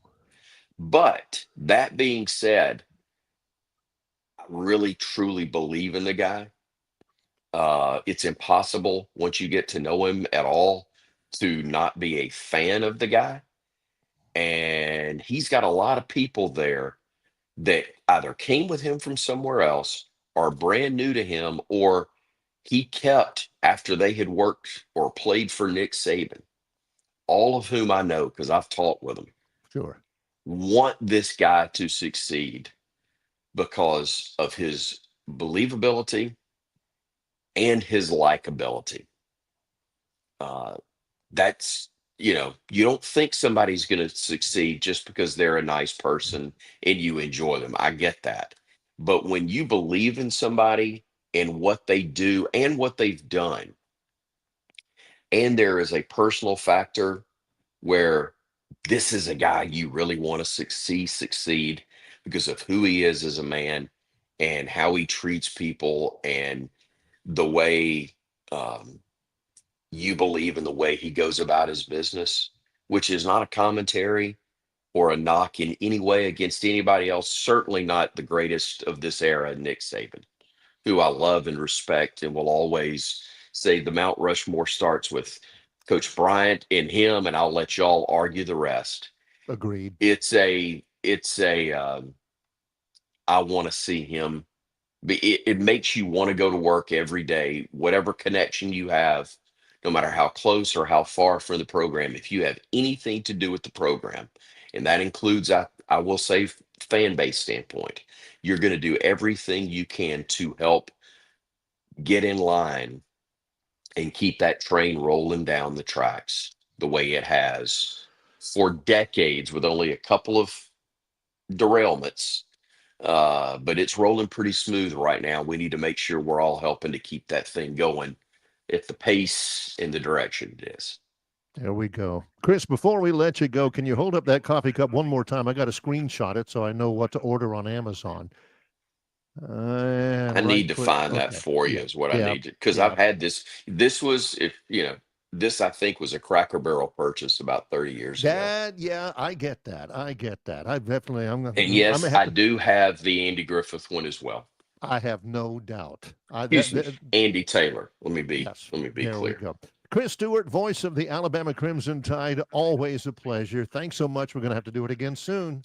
But that being said, I really, truly believe in the guy. It's impossible, once you get to know him at all, to not be a fan of the guy. And he's got a lot of people there that either came with him from somewhere else, are brand new to him, or he kept after they had worked or played for Nick Saban, all of whom I know because I've talked with them. Sure. Want this guy to succeed because of his believability and his likability. That's, you don't think somebody's going to succeed just because they're a nice person and you enjoy them. I get that. But when you believe in somebody and what they do and what they've done, and there is a personal factor where this is a guy you really want to succeed because of who he is as a man and how he treats people and the way you believe in the way he goes about his business, which is not a commentary or a knock in any way against anybody else, certainly not the greatest of this era, Nick Saban, who I love and respect and will always say the Mount Rushmore starts with Coach Bryant and him, and I'll let y'all argue the rest. Agreed. I want to see him. It makes you want to go to work every day, whatever connection you have, no matter how close or how far from the program. If you have anything to do with the program, and that includes, I will say, fan base standpoint, you're going to do everything you can to help get in line and keep that train rolling down the tracks the way it has for decades, with only a couple of derailments But it's rolling pretty smooth right now. We need to make sure we're all helping to keep that thing going at the pace and the direction it is. There we go. Chris, before we let you go, can you hold up that coffee cup one more time? I got to screenshot it so I know what to order on Amazon. I need to find that for you is what I need to, because I've had this. This was, if you know, this I think was a Cracker Barrel purchase about 30 years ago. Yeah, I get that. I get that. I definitely, And I'm yes, gonna I have to, do have the Andy Griffith one as well. I have no doubt. Excuse me, Andy Taylor. Yes, Let me be there we clear. go. Chris Stewart, voice of the Alabama Crimson Tide, always a pleasure. Thanks so much. We're going to have to do it again soon.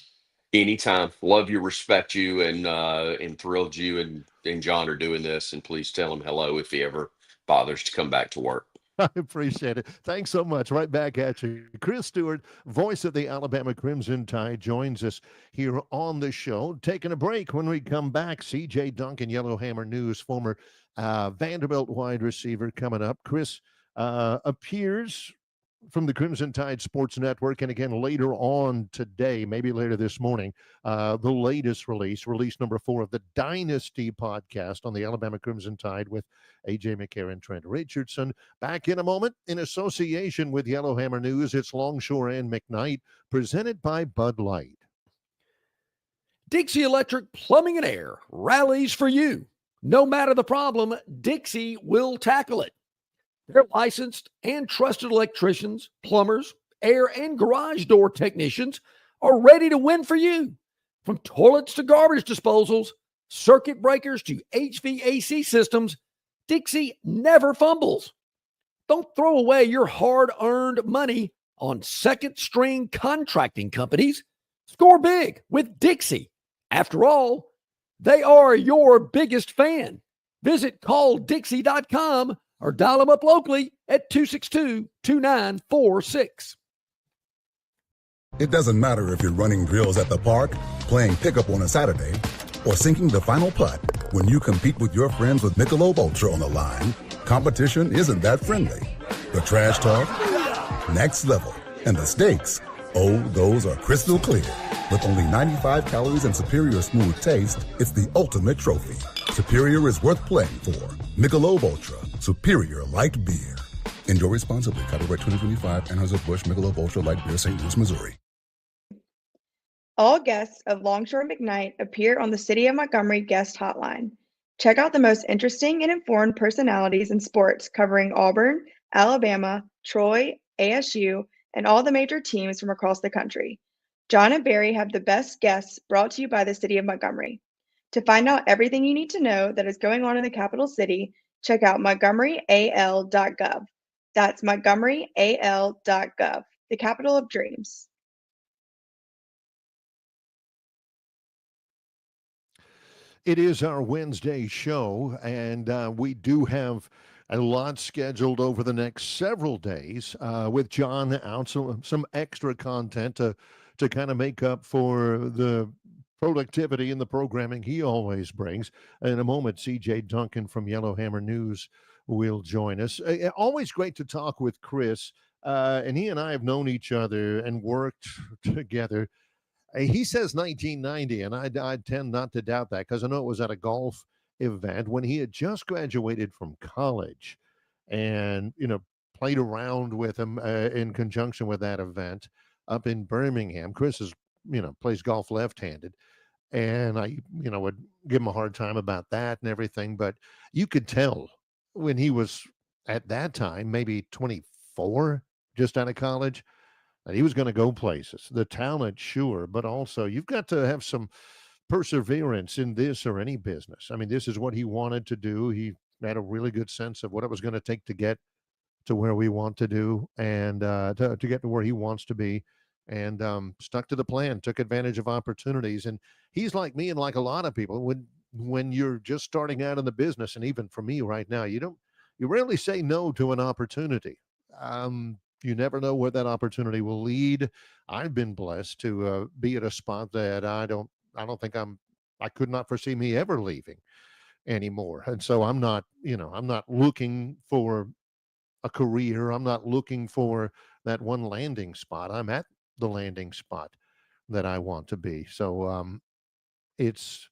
Anytime. Love you, respect you, and thrilled you and John are doing this. And please tell him hello if he ever bothers to come back to work. I appreciate it. Thanks so much. Right back at you. Chris Stewart, voice of the Alabama Crimson Tide, joins us here on the show. Taking a break. When we come back, C.J. Duncan, Yellowhammer News, former Vanderbilt wide receiver, coming up. Chris appears from the Crimson Tide Sports Network, and again later on today, maybe later this morning, the latest release number 4 of the Dynasty podcast on the Alabama Crimson Tide with A.J. McCarron, Trent Richardson. Back in a moment in association with Yellowhammer News. It's Longshore and McKnight, presented by Bud Light. Dixie Electric Plumbing and Air rallies for you. No matter the problem, Dixie will tackle it. They're licensed and trusted electricians, plumbers, air and garage door technicians are ready to win for you. From toilets to garbage disposals, circuit breakers to HVAC systems, Dixie never fumbles. Don't throw away your hard-earned money on second-string contracting companies. Score big with Dixie. After all, they are your biggest fan. Visit calldixie.com or dial them up locally at 262-2946. It doesn't matter if you're running drills at the park, playing pickup on a Saturday, or sinking the final putt. When you compete with your friends with Michelob Ultra on the line, competition isn't that friendly. The trash talk, next level. And the stakes, oh, those are crystal clear. With only 95 calories and superior smooth taste, it's the ultimate trophy. Superior is worth playing for. Michelob Ultra, superior light beer. Enjoy responsibly. Copyright 2025, Anheuser-Busch Michelob Ultra Light Beer, St. Louis, Missouri. All guests of Longshore McKnight appear on the City of Montgomery guest hotline. Check out the most interesting and informed personalities in sports covering Auburn, Alabama, Troy, ASU, and all the major teams from across the country. John and Barry have the best guests brought to you by the City of Montgomery. To find out everything you need to know that is going on in the capital city, check out montgomeryal.gov. That's montgomeryal.gov, the capital of dreams. It is our Wednesday show, and we do have a lot scheduled over the next several days with John out, some extra content to kind of make up for the productivity and the programming he always brings. In a moment, C.J. Duncan from Yellowhammer News will join us. Always great to talk with Chris, and he and I have known each other and worked together. He says 1990, and I tend not to doubt that because I know it was at a golf event when he had just graduated from college and, played around with him in conjunction with that event up in Birmingham. Chris is, plays golf left-handed, and I, would give him a hard time about that and everything. But you could tell when he was at that time, maybe 24, just out of college, that he was going to go places. The talent, sure, but also you've got to have some perseverance in this or any business. I mean, this is what he wanted to do. He had a really good sense of what it was going to take to get to where we want to do and to get to where he wants to be, and stuck to the plan, took advantage of opportunities. And he's like me and like a lot of people, when you're just starting out in the business, and even for me right now, you rarely say no to an opportunity. You never know where that opportunity will lead. I've been blessed to be at a spot that I could not foresee me ever leaving anymore. And so I'm not looking for a career. I'm not looking for that one landing spot. I'm at the landing spot that I want to be. So it's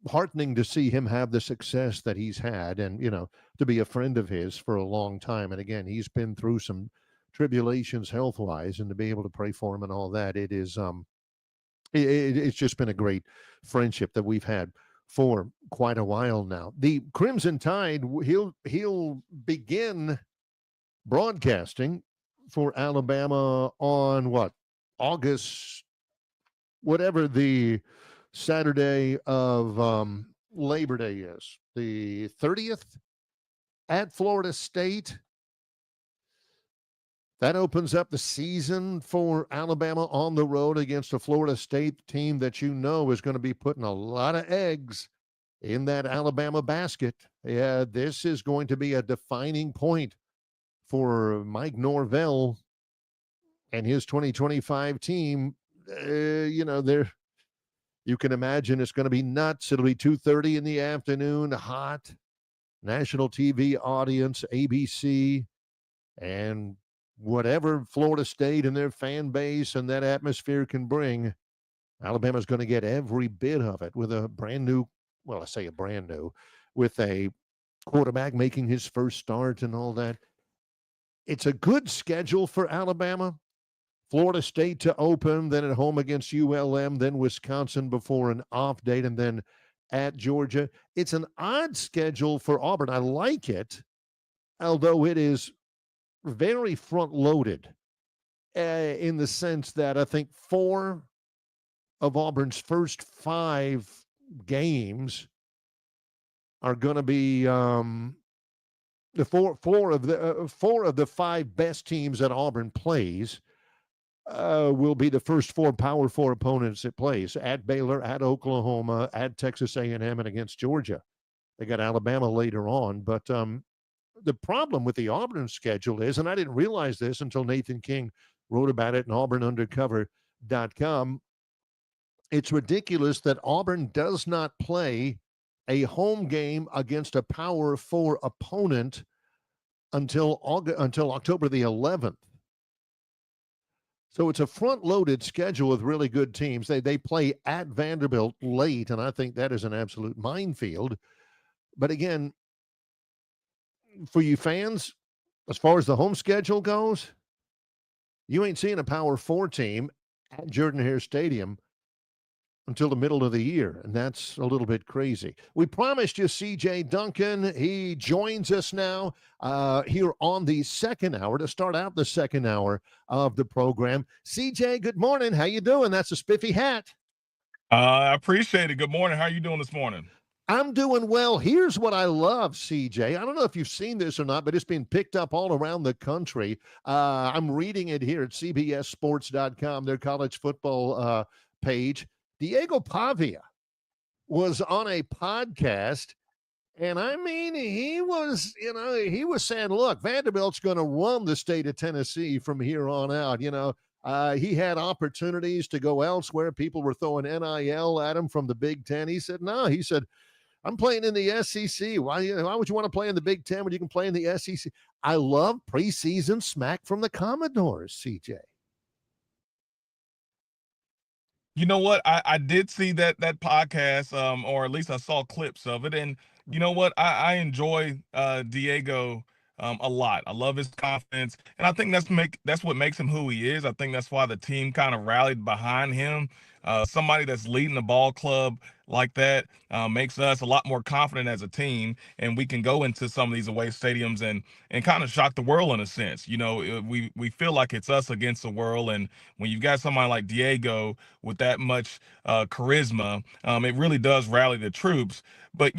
heartening to see him have the success that he's had, and to be a friend of his for a long time. And again, he's been through some tribulations health wise, and to be able to pray for him and all that, it is it's just been a great friendship that we've had for quite a while now. The Crimson Tide, he'll begin broadcasting for Alabama on August, whatever the Saturday of Labor Day is, the 30th, at Florida State. That opens up the season for Alabama on the road against a Florida State team that is going to be putting a lot of eggs in that Alabama basket. Yeah, this is going to be a defining point for Mike Norvell and his 2025 team. You can imagine it's going to be nuts. It'll be 2:30 in the afternoon, hot, national TV audience, ABC, and whatever Florida State and their fan base and that atmosphere can bring, Alabama's going to get every bit of it with a brand new, with a quarterback making his first start and all that. It's a good schedule for Alabama. Florida State to open, then at home against ULM, then Wisconsin before an off date, and then at Georgia. It's an odd schedule for Auburn. I like it, although it is very front-loaded in the sense that I think 4 of Auburn's first 5 games are going to be the four of the 5 best teams that Auburn plays will be the first 4 Power 4 opponents it plays: at Baylor, at Oklahoma, at Texas A&M, and against Georgia. They got Alabama later on, but the problem with the Auburn schedule is, and I didn't realize this until Nathan King wrote about it in auburnundercover.com, it's ridiculous that Auburn does not play a home game against a Power 4 opponent until October the 11th. So it's a front-loaded schedule with really good teams. They play at Vanderbilt late, and I think that is an absolute minefield. But again, for you fans, as far as the home schedule goes, you ain't seeing a Power 4 team at Jordan-Hare Stadium until the middle of the year, and that's a little bit crazy. We promised you C.J. Duncan. He joins us now here on the second hour to start out the second hour of the program. C.J., good morning. How you doing? That's a spiffy hat. I appreciate it. Good morning. How are you doing this morning? I'm doing well. Here's what I love, CJ. I don't know if you've seen this or not, but it's been picked up all around the country. I'm reading it here at CBSSports.com, their college football page. Diego Pavia was on a podcast, and I mean, he was saying, look, Vanderbilt's going to run the state of Tennessee from here on out. He had opportunities to go elsewhere. People were throwing NIL at him from the Big Ten. He said, no, I'm playing in the SEC. Why would you want to play in the Big Ten when you can play in the SEC? I love preseason smack from the Commodores, CJ. You know what? I did see that podcast, or at least I saw clips of it. And you know what? I enjoy Diego a lot. I love his confidence, and I think that's what makes him who he is. I think that's why the team kind of rallied behind him. Somebody that's leading the ball club like that makes us a lot more confident as a team, and we can go into some of these away stadiums and kind of shock the world in a sense. We feel like it's us against the world, and when you've got somebody like Diego with that much charisma, it really does rally the troops. But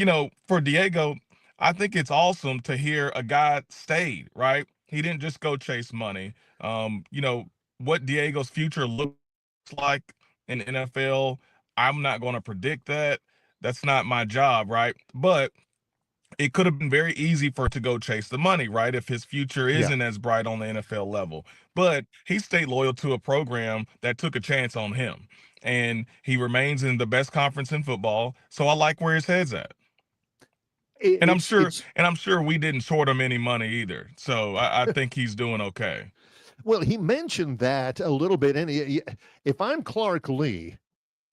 for Diego, I think it's awesome to hear a guy stayed, right? He didn't just go chase money. What Diego's future looks like in the NFL, I'm not going to predict that. That's not my job, right? But it could have been very easy for it to go chase the money, right? If his future isn't as bright on the NFL level. But he stayed loyal to a program that took a chance on him. And he remains in the best conference in football. So I like where his head's at. And I'm sure we didn't short him any money either. So I think he's doing okay. Well, he mentioned that a little bit. And if I'm Clark Lee,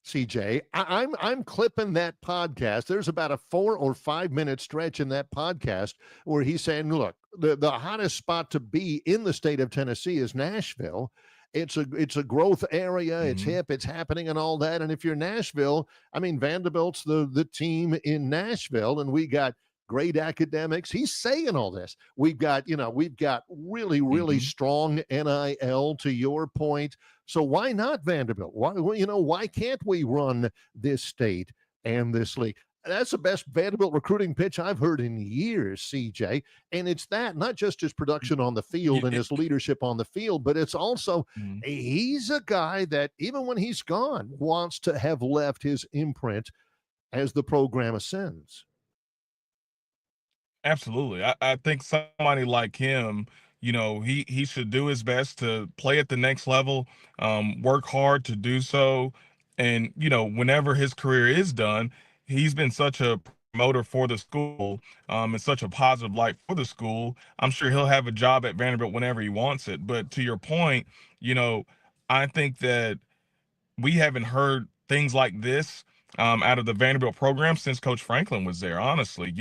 CJ. I'm clipping that podcast. There's about a 4 or 5 minute stretch in that podcast where he's saying, look, the hottest spot to be in the state of Tennessee is Nashville. It's a growth area. It's Mhm. hip. It's happening and all that. And if you're Nashville, I mean, Vanderbilt's the team in Nashville, and we got great academics. He's saying all this. We've got really, really Mhm. strong NIL, to your point. So why not Vanderbilt? Why can't we run this state and this league? That's the best Vanderbilt recruiting pitch I've heard in years, CJ. And it's that, not just his production on the field Yeah, and his leadership on the field, but it's also Mhm. he's a guy that even when he's gone wants to have left his imprint as the program ascends. Absolutely. I think somebody like him, he should do his best to play at the next level, work hard to do so. And, whenever his career is done, he's been such a promoter for the school, and such a positive light for the school. I'm sure he'll have a job at Vanderbilt whenever he wants it. But to your point, I think that we haven't heard things like this out of the Vanderbilt program since Coach Franklin was there. Honestly,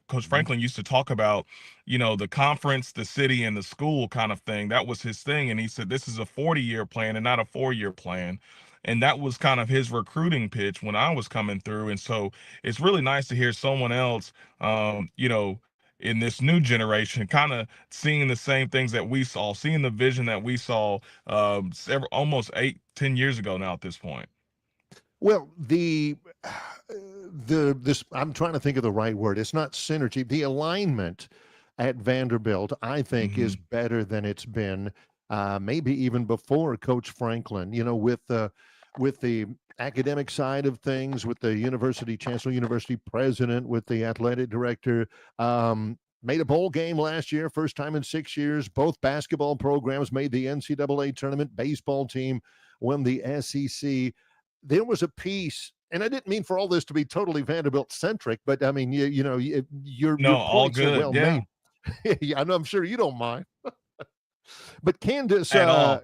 Coach Mhm. Franklin used to talk about, the conference, the city, and the school kind of thing. That was his thing, and he said this is a 40-year plan and not a 4-year plan. And that was kind of his recruiting pitch when I was coming through. And so it's really nice to hear someone else, in this new generation, kind of seeing the same things that we saw, seeing the vision that we saw almost 8-10 years ago now at this point. Well, this I'm trying to think of the right word. It's not synergy. The alignment at Vanderbilt, I think, is Hmm. better than it's been, maybe even before Coach Franklin. With the academic side of things, with the university chancellor, university president, with the athletic director. Made a bowl game last year, first time in 6 years. Both basketball programs made the NCAA tournament. Baseball team won the SEC. There was a piece, and I didn't mean for all this to be totally Vanderbilt centric, but I mean, your No, all points are good. well Yeah, made. Yeah, I'm sure you don't mind. But at all.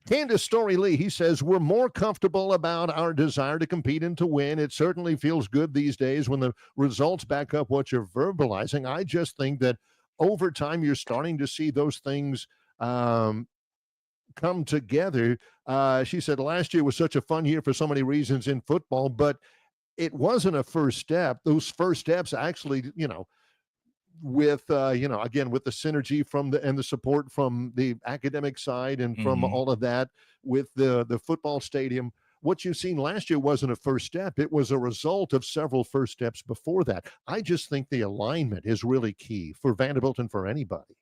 Candace Story Lee, he says, we're more comfortable about our desire to compete and to win. It certainly feels good these days when the results back up what you're verbalizing. I just think that over time, you're starting to see those things um, come together. She said last year was such a fun year for so many reasons in football, but it wasn't a first step. Those first steps actually, with again, with the synergy from the support from the academic side and from Hmm. all of that, with the football stadium, what you've seen last year wasn't a first step. It was a result of several first steps before that. I just think the alignment is really key for Vanderbilt and for anybody.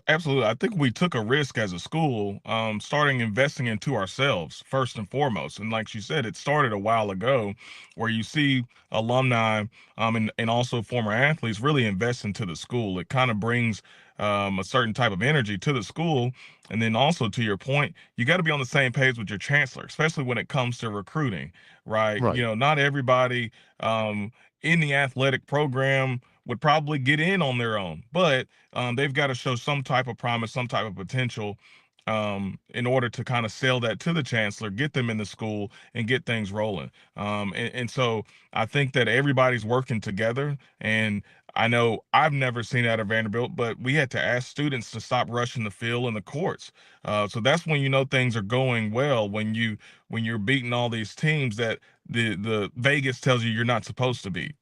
Absolutely. I think we took a risk as a school, starting investing into ourselves first and foremost. And like you said, it started a while ago where you see alumni, and also former athletes really invest into the school. It kind of brings a certain type of energy to the school. And then also to your point, you got to be on the same page with your chancellor, especially when it comes to recruiting, right? Right. Not everybody in the athletic program would probably get in on their own, but they've got to show some type of promise, some type of potential, in order to kind of sell that to the chancellor, get them in the school, and get things rolling. And so I think that everybody's working together. And I know I've never seen that at Vanderbilt, but we had to ask students to stop rushing the field and the courts. So that's when things are going well, when you're beating all these teams that the Vegas tells you you're not supposed to beat.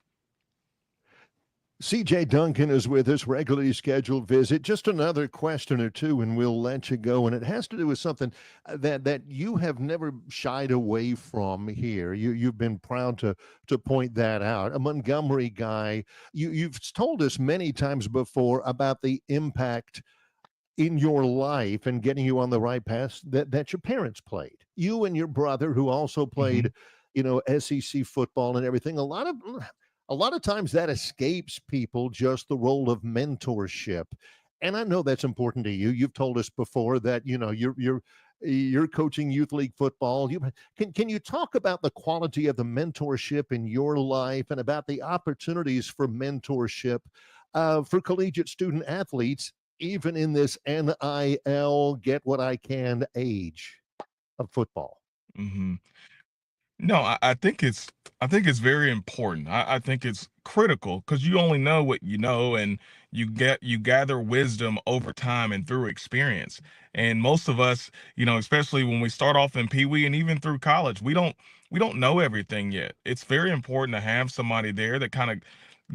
CJ Duncan is with us, regularly scheduled visit. Just another question or two, and we'll let you go. And it has to do with something that you have never shied away from here. You've been proud to point that out. A Montgomery guy. You've told us many times before about the impact in your life and getting you on the right path that your parents played. You and your brother, who also Hmm. played, SEC football and everything. A lot of times that escapes people, just the role of mentorship. And I know that's important to you. You've told us before that, you're coaching youth league football. Can you talk about the quality of the mentorship in your life and about the opportunities for mentorship for collegiate student athletes, even in this NIL get what I can age of football? Hmm. No, I think it's very important. I think it's critical because you only know what you know, and you gather wisdom over time and through experience. And most of us, especially when we start off in Pee Wee and even through college, we don't know everything yet. It's very important to have somebody there that kind of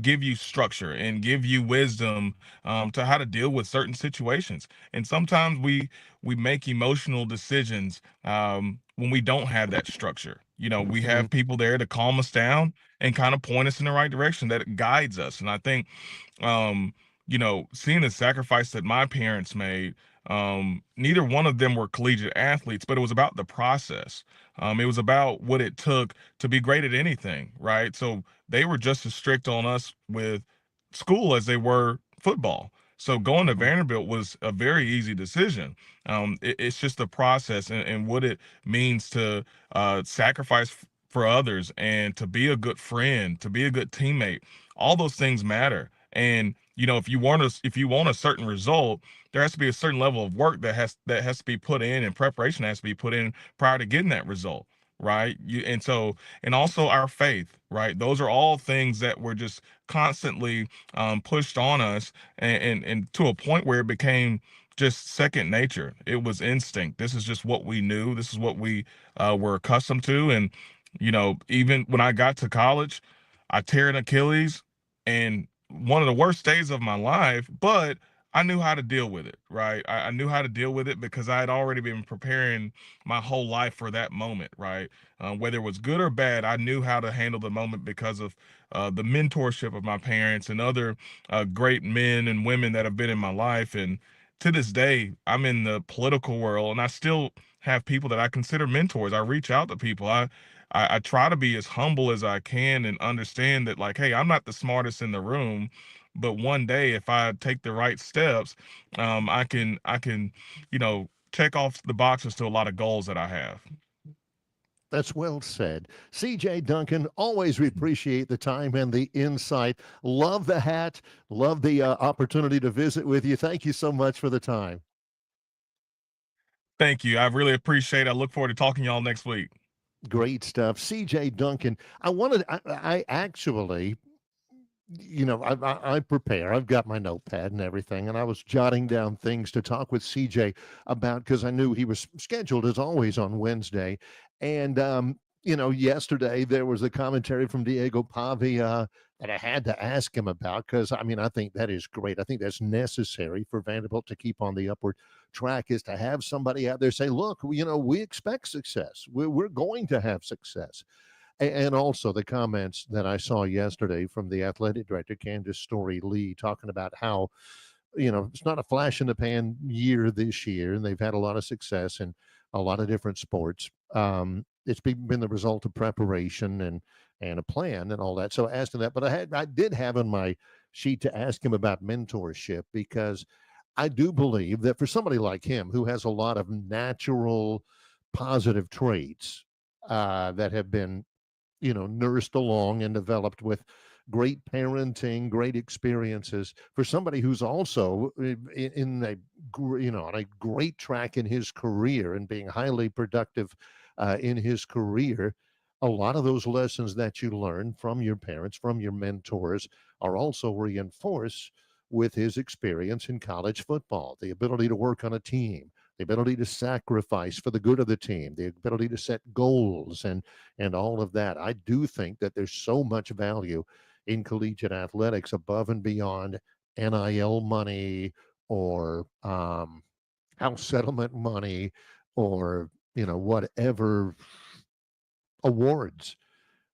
give you structure and give you wisdom, to how to deal with certain situations. And sometimes we make emotional decisions, when we don't have that structure. We Mhm. have people there to calm us down and kind of point us in the right direction that guides us. And I think, um, seeing the sacrifice that my parents made, neither one of them were collegiate athletes, but it was about the process. It was about what it took to be great at anything, right? So they were just as strict on us with school as they were football. So going to Mhm. Vanderbilt was a very easy decision. It's just the process and what it means to sacrifice for others and to be a good friend, to be a good teammate. All those things matter. And if you want a certain result, there has to be a certain level of work that has to be put in, and preparation has to be put in prior to getting that result, right? And also our faith, right? Those are all things that were just constantly pushed on us, and to a point where it became just second nature. It was instinct. This is just what we knew. This is what we were accustomed to. And even when I got to college, I tear an Achilles, and one of the worst days of my life, but I knew how to deal with it, right? I knew how to deal with it because I had already been preparing my whole life for that moment, right? Whether it was good or bad, I knew how to handle the moment because of the mentorship of my parents and other great men and women that have been in my life. And to this day, I'm in the political world, and I still have people that I consider mentors. I reach out to people. I try to be as humble as I can and understand that, like, hey, I'm not the smartest in the room, but one day if I take the right steps, I can check off the boxes to a lot of goals that I have. That's well said. CJ Duncan, always we appreciate the time and the insight. Love the hat. Love the opportunity to visit with you. Thank you so much for the time. Thank you. I really appreciate it. I look forward to talking to y'all next week. Great stuff. CJ Duncan, I actually, I prepare. I've got my notepad and everything, and I was jotting down things to talk with CJ about because I knew he was scheduled as always on Wednesday. And yesterday there was a commentary from Diego Pavia that I had to ask him about because I think that is great. I think that's necessary for Vanderbilt to keep on the upward track is to have somebody out there say, "Look, we expect success. We're going to have success." And also the comments that I saw yesterday from the athletic director, Candace Story Lee, talking about how, it's not a flash in the pan year this year, and they've had a lot of success in a lot of different sports. It's been the result of preparation and a plan and all that. So I asked him that, but I did have on my sheet to ask him about mentorship because I do believe that for somebody like him who has a lot of natural positive traits that have been nursed along and developed with great parenting, great experiences for somebody who's also in on a great track in his career and being highly productive in his career. A lot of those lessons that you learn from your parents, from your mentors, are also reinforced with his experience in college football, the ability to work on a team, the ability to sacrifice for the good of the team, the ability to set goals and all of that. I do think that there's so much value in collegiate athletics above and beyond NIL money or house settlement money or whatever awards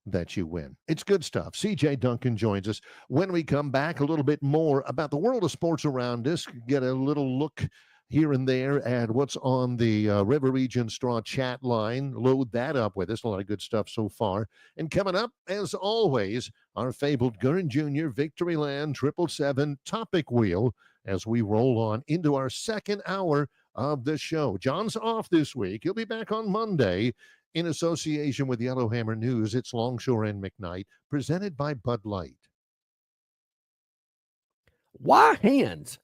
that you win. It's good stuff. CJ Duncan joins us. When we come back, a little bit more about the world of sports around us, get a little look here and there at what's on the River Region Straw chat line. Load that up with us. A lot of good stuff so far. And coming up, as always, our fabled Gurn Jr. Victoryland 777 Topic Wheel as we roll on into our second hour of the show. John's off this week. He'll be back on Monday. In association with Yellowhammer News, it's Longshore and McKnight, presented by Bud Light. Why Hands?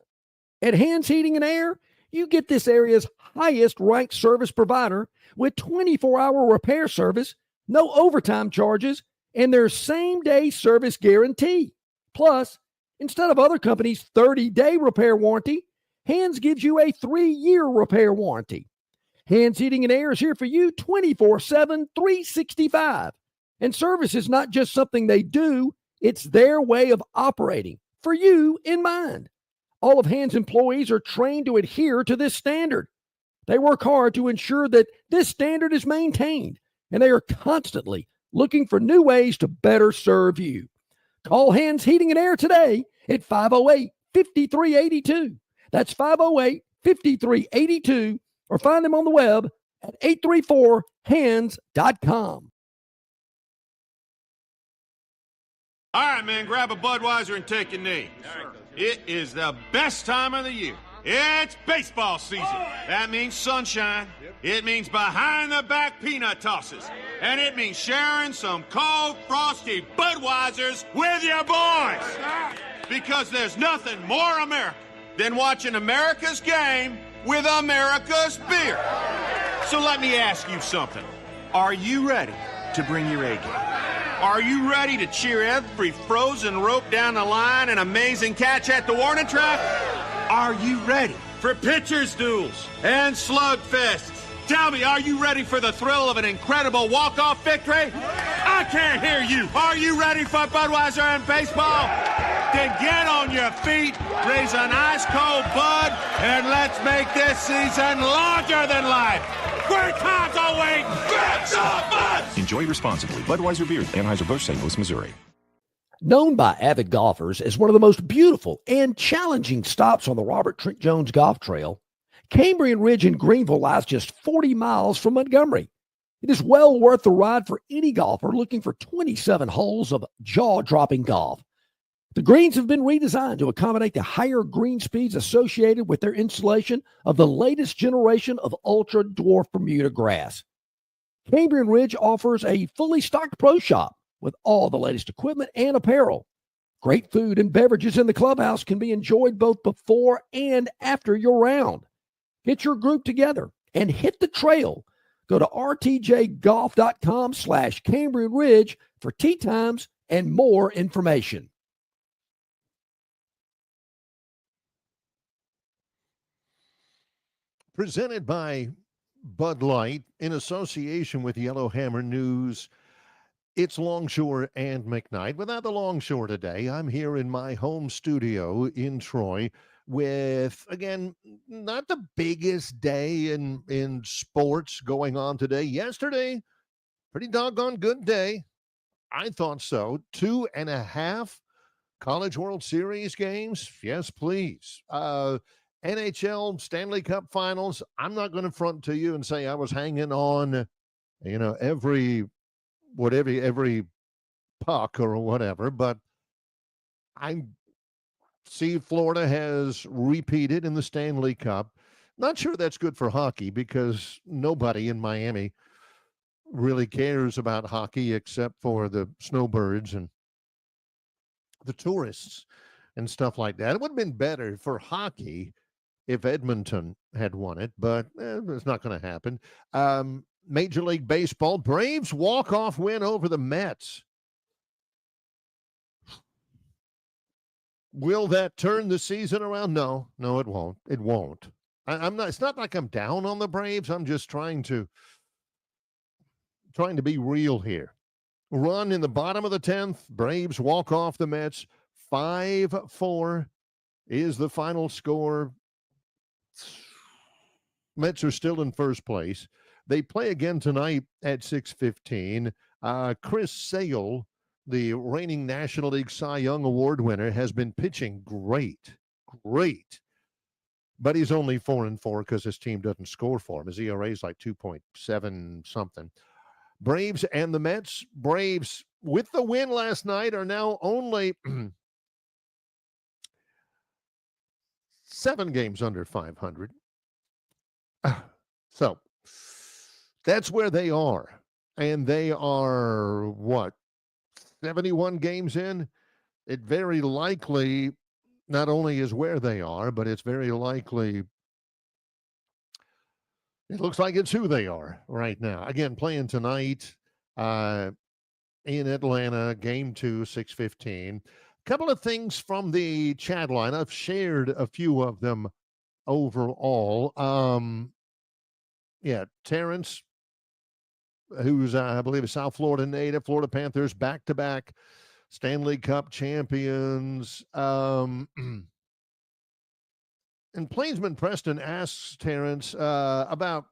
At Hands Heating and Air, you get this area's highest ranked service provider with 24-hour repair service, no overtime charges, and their same-day service guarantee. Plus, instead of other companies' 30-day repair warranty, Hands gives you a 3-year repair warranty. Hands Heating and Air is here for you 24/7, 365. And service is not just something they do, it's their way of operating, for you in mind. All of Hands employees are trained to adhere to this standard. They work hard to ensure that this standard is maintained, and they are constantly looking for new ways to better serve you. Call Hands Heating and Air today at 508-5382. That's 508-5382, or find them on the web at 834hands.com. All right, man, grab a Budweiser and take a knee. It is the best time of the year. It's baseball season. That means sunshine. It means behind-the-back peanut tosses. And it means sharing some cold, frosty Budweisers with your boys. Because there's nothing more American than watching America's game with America's beer. So let me ask you something. Are you ready to bring your A game? Are you ready to cheer every frozen rope down the line and amazing catch at the warning track? Are you ready for pitchers' duels and slugfests? Tell me, are you ready for the thrill of an incredible walk-off victory? I can't hear you. Are you ready for Budweiser and baseball? Then get on your feet, raise an ice-cold Bud, and let's make this season larger than life. Great times are waiting. Get some Bud! Enjoy responsibly. Budweiser Beer, Anheuser-Busch, St. Louis, Missouri. Known by avid golfers as one of the most beautiful and challenging stops on the Robert Trent Jones Golf Trail, Cambrian Ridge in Greenville lies just 40 miles from Montgomery. It is well worth the ride for any golfer looking for 27 holes of jaw-dropping golf. The greens have been redesigned to accommodate the higher green speeds associated with their installation of the latest generation of ultra-dwarf Bermuda grass. Cambrian Ridge offers a fully stocked pro shop with all the latest equipment and apparel. Great food and beverages in the clubhouse can be enjoyed both before and after your round. Get your group together and hit the trail. Go to rtjgolf.com/Cambrian Ridge for tee times and more information. Presented by Bud Light in association with Yellowhammer News. It's Longshore and McKnight. Without the Longshore today, I'm here in my home studio in Troy with, again, not the biggest day in sports going on today. Yesterday, pretty doggone good day. I thought so. 2.5 College World Series games. Yes, please. NHL Stanley Cup Finals. I'm not going to front to you and say I was hanging on, every puck or whatever, but I see Florida has repeated in the Stanley Cup. Not sure that's good for hockey because nobody in Miami really cares about hockey except for the snowbirds and the tourists and stuff like that. It would have been better for hockey if Edmonton had won it, but it's not going to happen. Major League Baseball, Braves walk-off win over the Mets. Will that turn the season around? No, it won't. It won't. I'm not. It's not like I'm down on the Braves. I'm just trying to be real here. Run in the bottom of the 10th. Braves walk off the Mets. 5-4 is the final score. Mets are still in first place. They play again tonight at 6:15. Chris Sale, the reigning National League Cy Young Award winner, has been pitching great. But he's only 4-4 because his team doesn't score for him. His ERA is like 2.7 something. Braves and the Mets. Braves, with the win last night, are now only 7 games under 500. So that's where they are. And they are, 71 games in? It very likely not only is where they are, but it's very likely It looks like it's who they are right now. Again, playing tonight in Atlanta, game 2, 6:15. Couple of things from the chat line. I've shared a few of them overall. Terrence, who's I believe a South Florida native, Florida Panthers back-to-back Stanley Cup champions. And Plainsman Preston asks Terrence about,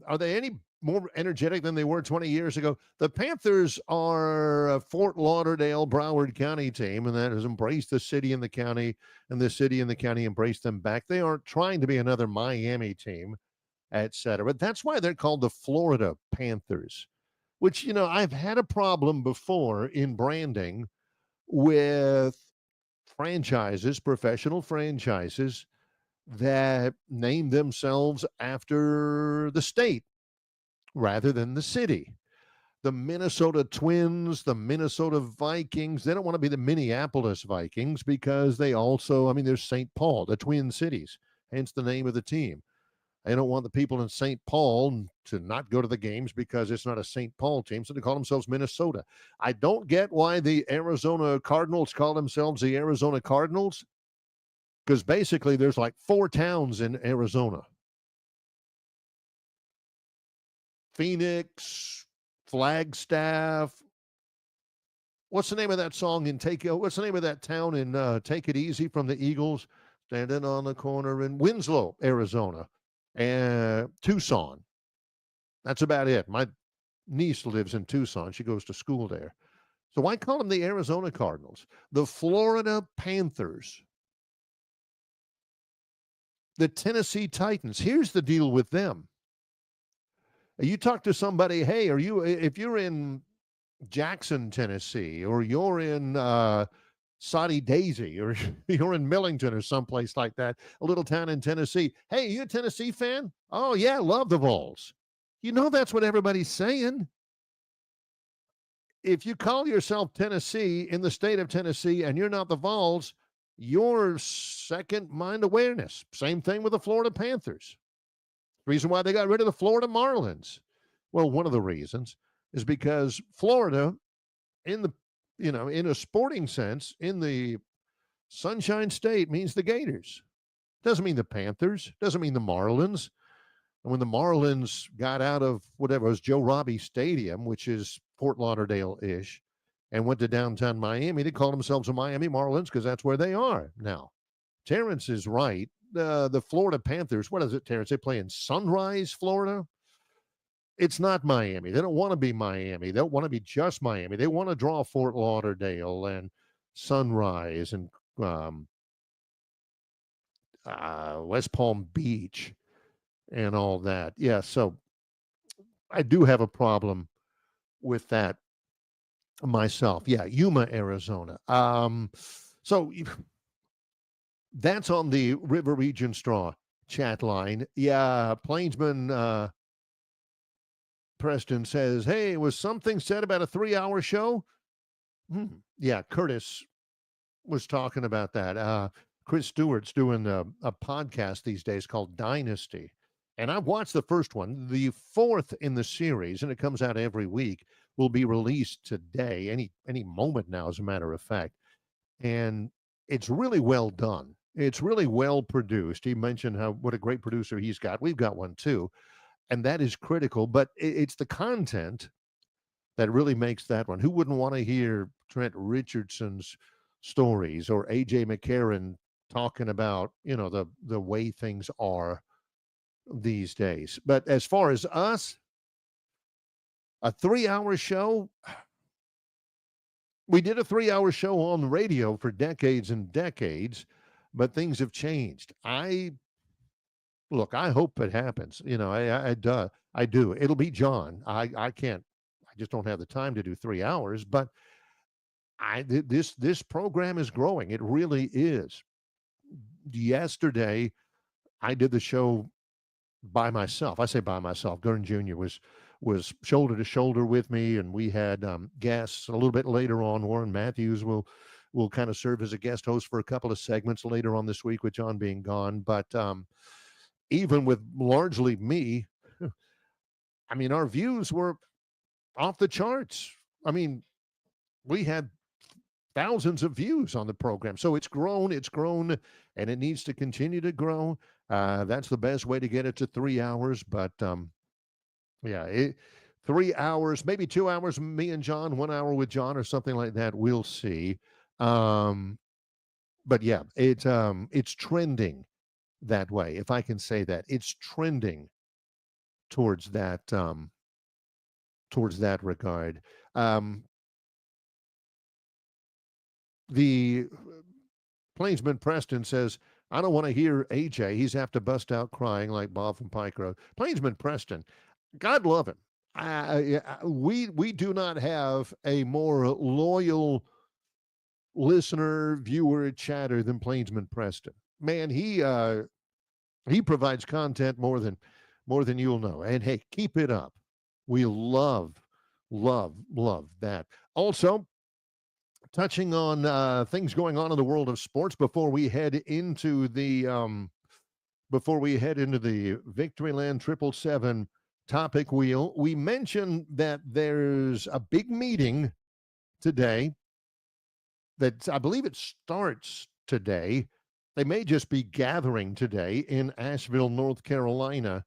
are they any more energetic than they were 20 years ago? The Panthers are a Fort Lauderdale, Broward County team, and that has embraced the city and the county, and the city and the county embraced them back. They aren't trying to be another Miami team, etc. That's why they're called the Florida Panthers, which, I've had a problem before in branding with franchises, professional franchises, that name themselves after the state rather than the city. The Minnesota Twins, the Minnesota Vikings, they don't want to be the Minneapolis Vikings because they also, there's St. Paul, the Twin Cities, hence the name of the team. They don't want the people in St. Paul to not go to the games because it's not a St. Paul team, so they call themselves Minnesota. I don't get why the Arizona Cardinals call themselves the Arizona Cardinals, because basically there's like 4 towns in Arizona. Phoenix, Flagstaff. What's the name of that song in what's the name of that town in Take It Easy from the Eagles? Standing on the corner in Winslow, Arizona, and Tucson. That's about it. My niece lives in Tucson. She goes to school there. So why call them the Arizona Cardinals? The Florida Panthers. The Tennessee Titans. Here's the deal with them. You talk to somebody, hey, if you're in Jackson, Tennessee, or you're in Soddy Daisy, or you're in Millington or someplace like that, a little town in Tennessee. Hey, you a Tennessee fan? Oh, yeah, love the Vols. That's what everybody's saying. If you call yourself Tennessee in the state of Tennessee and you're not the Vols, you're second mind awareness. Same thing with the Florida Panthers. Reason why they got rid of the Florida Marlins. Well, one of the reasons is because Florida, in a sporting sense, in the Sunshine State, means the Gators. Doesn't mean the Panthers. Doesn't mean the Marlins. And when the Marlins got out of whatever it was, Joe Robbie Stadium, which is Fort Lauderdale-ish, and went to downtown Miami, they call themselves the Miami Marlins because that's where they are now. Terrence is right. The Florida Panthers, what is it, Terrence? They play in Sunrise, Florida? It's not Miami. They don't want to be Miami. They don't want to be just Miami. They want to draw Fort Lauderdale and Sunrise and West Palm Beach and all that. Yeah, so I do have a problem with that myself. Yeah, Yuma, Arizona. So that's on the River Region Straw chat line. Yeah, Plainsman Preston says, hey, was something said about a 3-hour show? Yeah, Curtis was talking about that. Chris Stewart's doing a podcast these days called Dynasty. And I've watched the first one. The 4th in the series, and it comes out every week, will be released today, any moment now, as a matter of fact. And it's really well done. It's really well produced. He mentioned what a great producer he's got. We've got one too. And that is critical, but it's the content that really makes that one. Who wouldn't want to hear Trent Richardson's stories or AJ McCarron talking about, the way things are these days? But as far as us, a 3-hour show, we did a 3-hour show on the radio for decades and decades, but things have changed. I hope it happens. I do. It'll be John. I just don't have the time to do 3 hours, but this program is growing. It really is. Yesterday, I did the show by myself. I say by myself. Gurn Jr. was shoulder to shoulder with me, and we had guests a little bit later on. Warren Matthews will kind of serve as a guest host for a couple of segments later on this week with John being gone. But even with largely me I mean, our views were off the charts. I mean, we had thousands of views on the program. So it's grown, and it needs to continue to grow. That's the best way to get it to 3 hours. But yeah, 3 hours, maybe 2 hours, me and John, 1 hour with John or something like that. We'll see. But yeah, it's trending that way, if I can say that. It's trending towards that regard. The Plainsman Preston says, I don't want to hear AJ. He's have to bust out crying like Bob from Pike Road. Plainsman Preston, God love him. We do not have a more loyal listener, viewer, chatter than Plainsman Preston. Man, he provides content more than you'll know. And hey, keep it up. We love that. Also, touching on things going on in the world of sports before we head into the Victoryland 777 topic wheel. We mentioned that there's a big meeting today that I believe it starts today. They may just be gathering today in Asheville, North Carolina,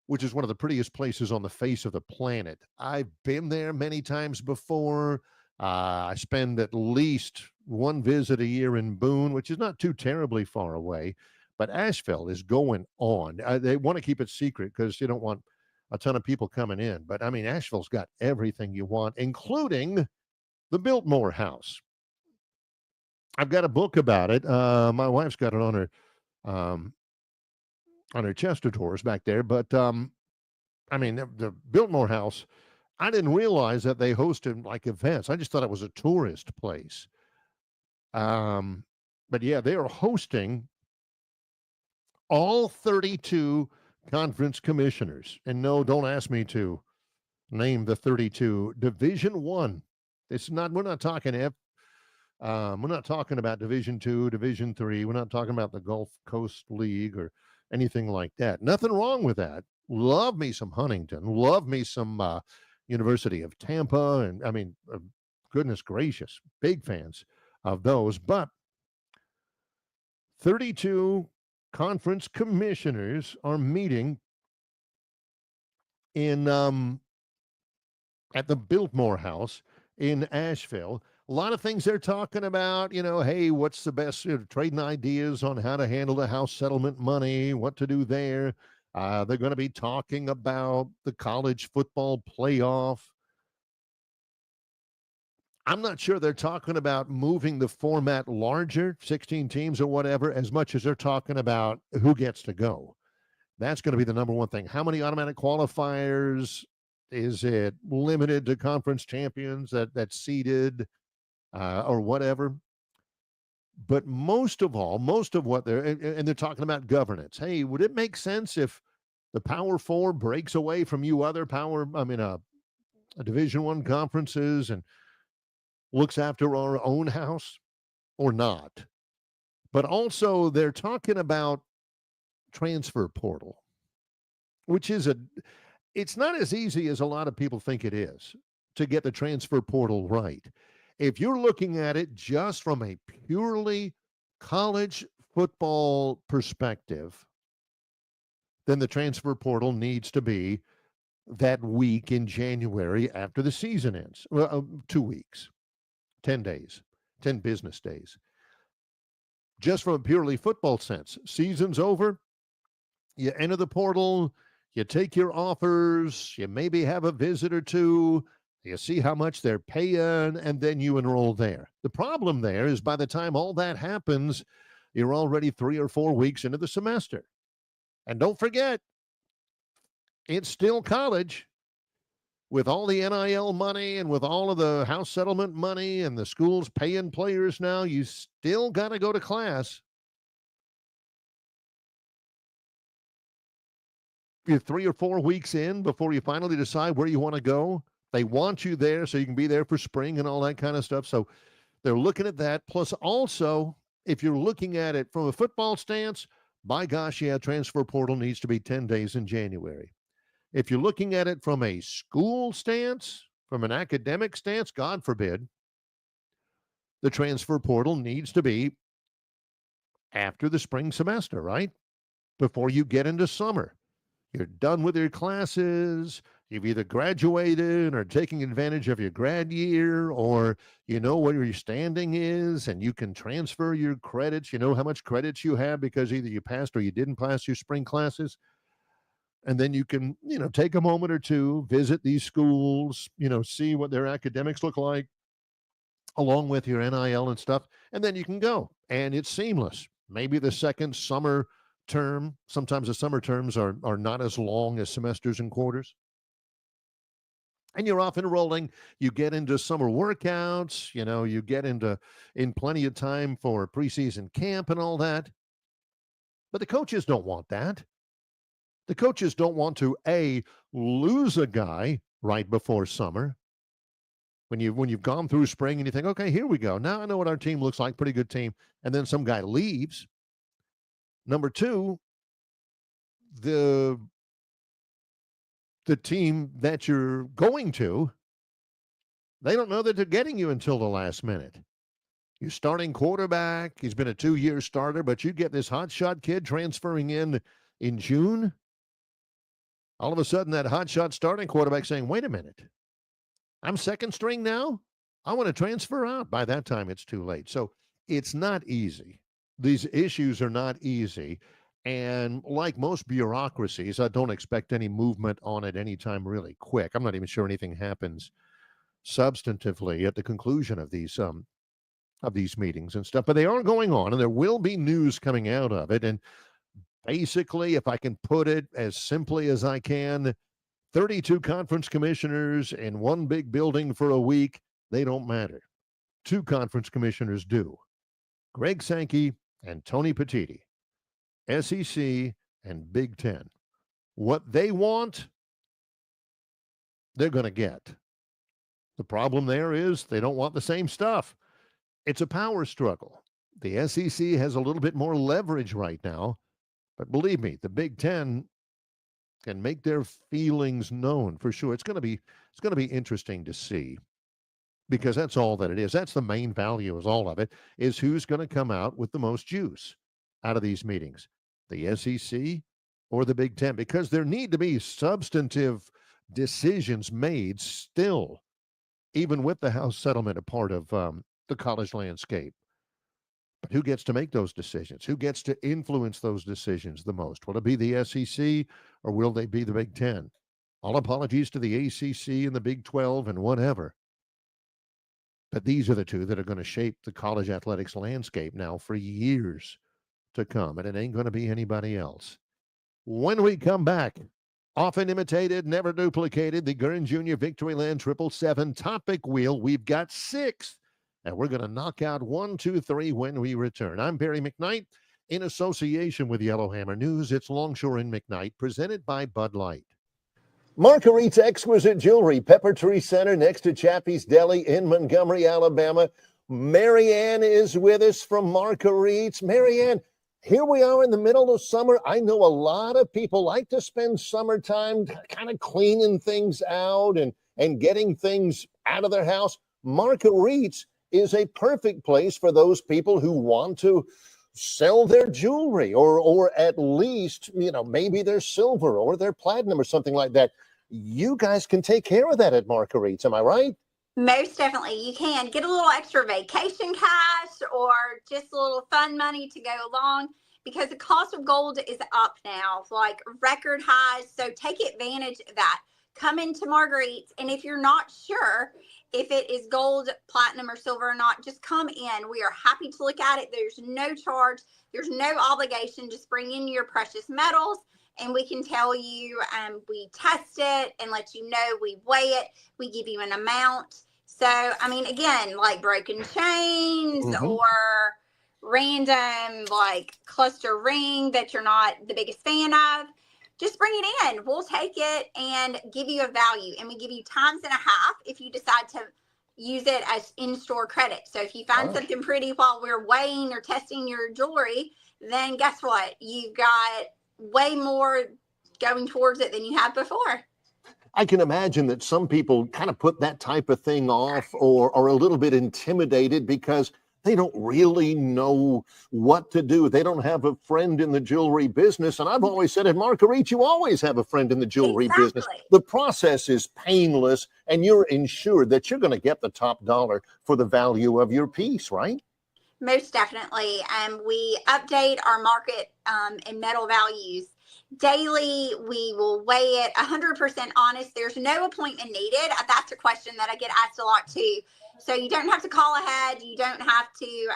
which is one of the prettiest places on the face of the planet. I've been there many times before. I spend at least one visit a year in Boone, which is not too terribly far away. But Asheville is going on. They want to keep it secret because you don't want a ton of people coming in. But, I mean, Asheville's got everything you want, including the Biltmore House. I've got a book about it. My wife's got it on her chest of drawers back there. But, I mean, the Biltmore House, I didn't realize that they hosted like events. I just thought it was a tourist place. But yeah, they are hosting all 32 conference commissioners. And no, don't ask me to name the 32. Division One. It's not. We're not talking we're not talking about Division Two, Division Three. We're not talking about the Gulf Coast League or anything like that. Nothing wrong with that. Love me some Huntington. Love me some University of Tampa. And I mean, goodness gracious, big fans of those. But 32 conference commissioners are meeting in at the Biltmore House in Asheville. A lot of things they're talking about, hey, what's the best, trading ideas on how to handle the house settlement money, what to do there. They're going to be talking about the college football playoff. I'm not sure they're talking about moving the format larger, 16 teams or whatever, as much as they're talking about who gets to go. That's going to be the number one thing. How many automatic qualifiers? Is it limited to conference champions that's seeded or whatever? But most of what they're talking about governance. Hey, would it make sense if the Power Four breaks away from you other a Division I conferences and looks after our own house or not? But also they're talking about transfer portal, which is it's not as easy as a lot of people think it is to get the transfer portal right. If you're looking at it just from a purely college football perspective, then the transfer portal needs to be that week in January after the season ends. Well, 2 weeks, 10 days, 10 business days. Just from a purely football sense, season's over, you enter the portal, you take your offers, you maybe have a visit or two, you see how much they're paying, and then you enroll there. The problem there is by the time all that happens, you're already 3 or 4 weeks into the semester. And don't forget, it's still college. With all the NIL money and with all of the house settlement money and the schools paying players now, you still got to go to class. You're 3 or 4 weeks in before you finally decide where you want to go. They want you there so you can be there for spring and all that kind of stuff. So they're looking at that. Plus also, if you're looking at it from a football stance, by gosh, yeah, transfer portal needs to be 10 days in January. If you're looking at it from a school stance, from an academic stance, God forbid, the transfer portal needs to be after the spring semester, right? Before you get into summer. You're done with your classes. You've either graduated or taking advantage of your grad year, or you know where your standing is and you can transfer your credits. You know how much credits you have because either you passed or you didn't pass your spring classes. And then you can, take a moment or two, visit these schools, see what their academics look like, along with your NIL and stuff. And then you can go. And it's seamless. Maybe the second summer term, sometimes the summer terms are not as long as semesters and quarters. And you're off and rolling. You get into summer workouts, you get in plenty of time for preseason camp and all that. But the coaches don't want that. The coaches don't want to, lose a guy right before summer. When you've gone through spring and you think, okay, here we go. Now I know what our team looks like, pretty good team. And then some guy leaves. Number two, the team that you're going to, they don't know that they're getting you until the last minute. Your starting quarterback, he's been a 2-year starter, but you get this hotshot kid transferring in June. All of a sudden, that hotshot starting quarterback saying, wait a minute, I'm second string now? I want to transfer out. By that time, it's too late. So it's not easy. These issues are not easy. And like most bureaucracies, I don't expect any movement on it anytime really quick. I'm not even sure anything happens substantively at the conclusion of these meetings and stuff. But they are going on, and there will be news coming out of it. And basically, if I can put it as simply as I can, 32 conference commissioners in one big building for a week, they don't matter. 2 conference commissioners do. Greg Sankey and Tony Petitti, SEC and Big Ten. What they want, they're going to get. The problem there is they don't want the same stuff. It's a power struggle. The SEC has a little bit more leverage right now, but believe me, the Big Ten can make their feelings known for sure. It's going to be interesting to see, because that's all that it is. That's the main value is all of it, is who's going to come out with the most juice out of these meetings, the SEC or the Big Ten, because there need to be substantive decisions made still, even with the House settlement a part of the college landscape. But who gets to make those decisions? Who gets to influence those decisions the most? Will it be the SEC or will they be the Big Ten? All apologies to the ACC and the Big 12 and whatever. But these are the two that are going to shape the college athletics landscape now for years to come, and it ain't going to be anybody else. When we come back, often imitated, never duplicated, the Gurn Jr. Victoryland 777 Topic Wheel. We've got 6, and we're going to knock out 1, 2, 3 when we return. I'm Barry McKnight in association with Yellowhammer News. It's Longshore and McKnight, presented by Bud Light. Marguerite's Exquisite Jewelry, Pepper Tree Center next to Chappie's Deli in Montgomery, Alabama. Marianne is with us from Marguerite's. Marianne, here we are in the middle of summer. I know a lot of people like to spend summertime kind of cleaning things out and getting things out of their house. Marguerite's is a perfect place for those people who want to sell their jewelry or at least, maybe their silver or their platinum or something like that. You guys can take care of that at Marguerite's. Am I right? Most definitely. You can get a little extra vacation cash or just a little fun money to go along, because the cost of gold is up now, like record highs. So take advantage of that. Come into Marguerite's, and if you're not sure if it is gold, platinum, or silver or not, just come in. We are happy to look at it. There's no charge. There's no obligation. Just bring in your precious metals, and we can tell you, we test it and let you know. We weigh it. We give you an amount. So, I mean, again, like broken chains or random like cluster ring that you're not the biggest fan of, just bring it in. We'll take it and give you a value. And we give you times and a half if you decide to use it as in-store credit. So if you find something pretty while we're weighing or testing your jewelry, then guess what? You've got way more going towards it than you have before. I can imagine that some people kind of put that type of thing off or are a little bit intimidated because they don't really know what to do. They don't have a friend in the jewelry business. And I've always said at Marguerite, you always have a friend in the jewelry business. The process is painless, and you're ensured that you're going to get the top dollar for the value of your piece, right? Most definitely. We update our market and metal values daily. We will weigh it 100% honest. There's no appointment needed. That's a question that I get asked a lot too. So you don't have to call ahead. You don't have to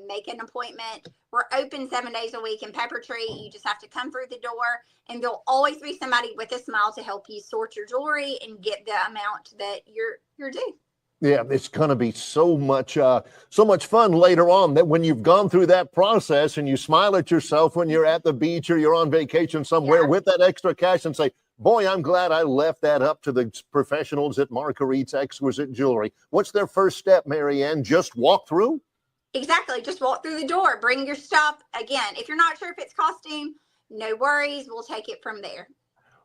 make an appointment. We're open 7 days a week in Peppertree. You just have to come through the door, and there'll always be somebody with a smile to help you sort your jewelry and get the amount that you're due. Yeah, it's going to be so much fun later on that when you've gone through that process and you smile at yourself when you're at the beach or you're on vacation somewhere with that extra cash and say, boy, I'm glad I left that up to the professionals at Marguerite's Exquisite Jewelry. What's their first step, Marianne? Just walk through? Exactly. Just walk through the door. Bring your stuff. Again, if you're not sure if it's costume, no worries. We'll take it from there.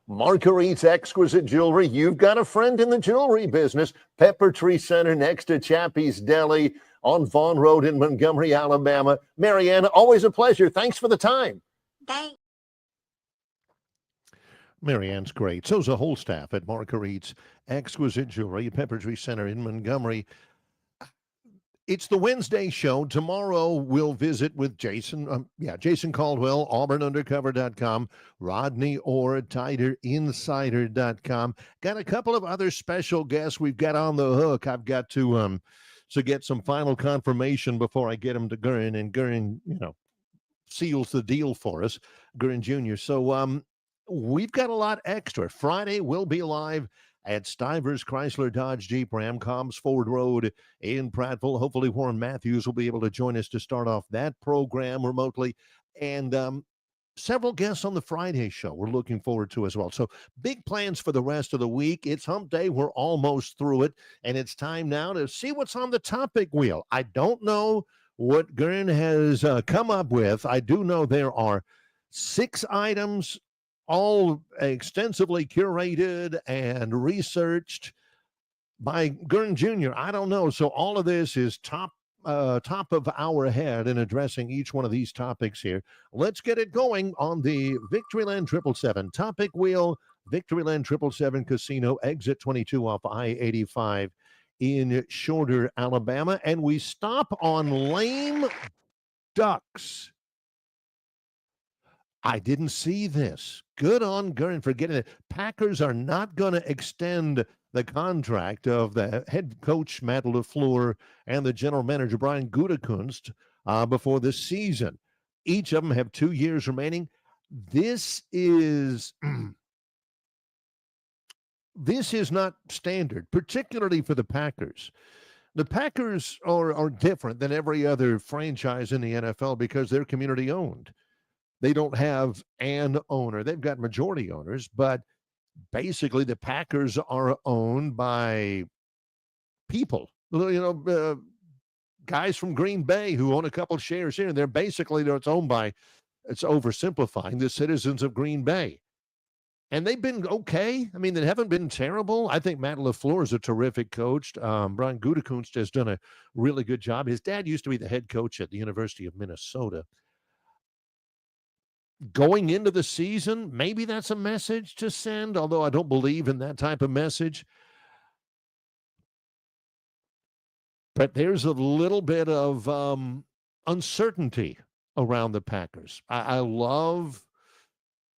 Marguerite's Exquisite Jewelry. You've got a friend in the jewelry business. Peppertree Center next to Chappie's Deli on Vaughn Road in Montgomery, Alabama. Marianne, always a pleasure. Thanks for the time. Thanks. Marianne's great. So's the whole staff at Marguerite's Exquisite Jewelry at Peppertree Center in Montgomery. It's the Wednesday show. Tomorrow we'll visit with Jason Caldwell, auburnundercover.com, Rodney Orr, TiderInsider.com. Got a couple of other special guests we've got on the hook. I've got to get some final confirmation before I get them to Gurin, and Gurin, seals the deal for us, Gurin Jr. So we've got a lot extra. Friday we'll be live at Stivers Chrysler Dodge Jeep Ram, Cobbs Ford Road in Prattville. Hopefully Warren Matthews will be able to join us to start off that program remotely. And several guests on the Friday show we're looking forward to as well. So big plans for the rest of the week. It's hump day. We're almost through it. And it's time now to see what's on the topic wheel. I don't know what Gurin has come up with. I do know there are 6 items, all extensively curated and researched by Gurin Jr. I don't know. So all of this is top of our head in addressing each one of these topics here. Let's get it going on the Victoryland 777 topic wheel. Victoryland 777 Casino, exit 22 off I-85 in Shorter, Alabama. And we stop on lame ducks. I didn't see this. Good on Gurin for getting it. Packers are not going to extend the contract of the head coach, Matt LaFleur, and the general manager, Brian Gutekunst, before this season. Each of them have 2 years remaining. This is not standard, particularly for the Packers. The Packers are different than every other franchise in the NFL because they're community owned. They don't have an owner. They've got majority owners, but basically the Packers are owned by people, guys from Green Bay who own a couple of shares here. And they're basically, it's owned by, it's oversimplifying, the citizens of Green Bay. And they've been okay. I mean, they haven't been terrible. I think Matt LaFleur is a terrific coach. Brian Gutekunst has done a really good job. His dad used to be the head coach at the University of Minnesota. Going into the season, maybe that's a message to send, although I don't believe in that type of message. But there's a little bit of uncertainty around the Packers. I love,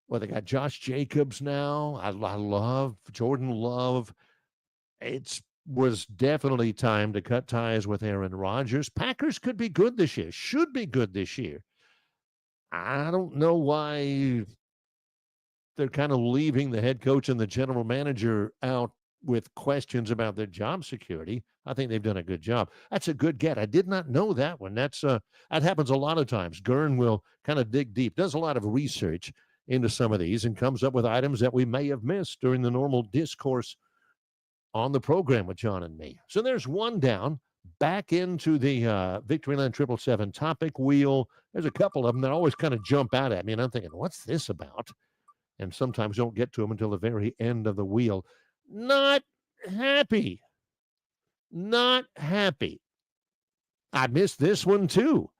they got Josh Jacobs now. I love Jordan Love. It was definitely time to cut ties with Aaron Rodgers. Packers could be good this year, should be good this year. I don't know why they're kind of leaving the head coach and the general manager out with questions about their job security. I think they've done a good job. That's a good get. I did not know that one. That happens a lot of times. Gurin will kind of dig deep, does a lot of research into some of these, and comes up with items that we may have missed during the normal discourse on the program with John and me. So there's one down. Back into the Victoryland 777 topic wheel. There's a couple of them that always kind of jump out at me, and I'm thinking, what's this about? and sometimes don't get to them until the very end of the wheel. Not happy. Not happy. I missed this one too.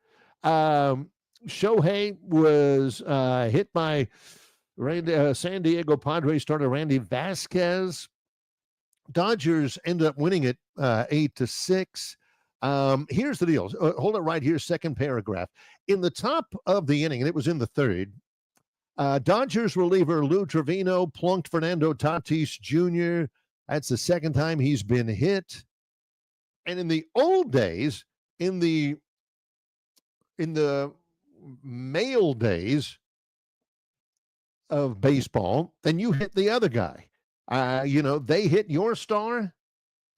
Shohei was hit by San Diego Padres starter Randy Vasquez. Dodgers ended up winning it 8-6. Here's the deal. Hold it right here, second paragraph. In the top of the inning, and it was in the third, Dodgers reliever Lou Trevino plunked Fernando Tatis Jr. That's the second time he's been hit. And in the old days, in the male days of baseball, then you hit the other guy. They hit your star,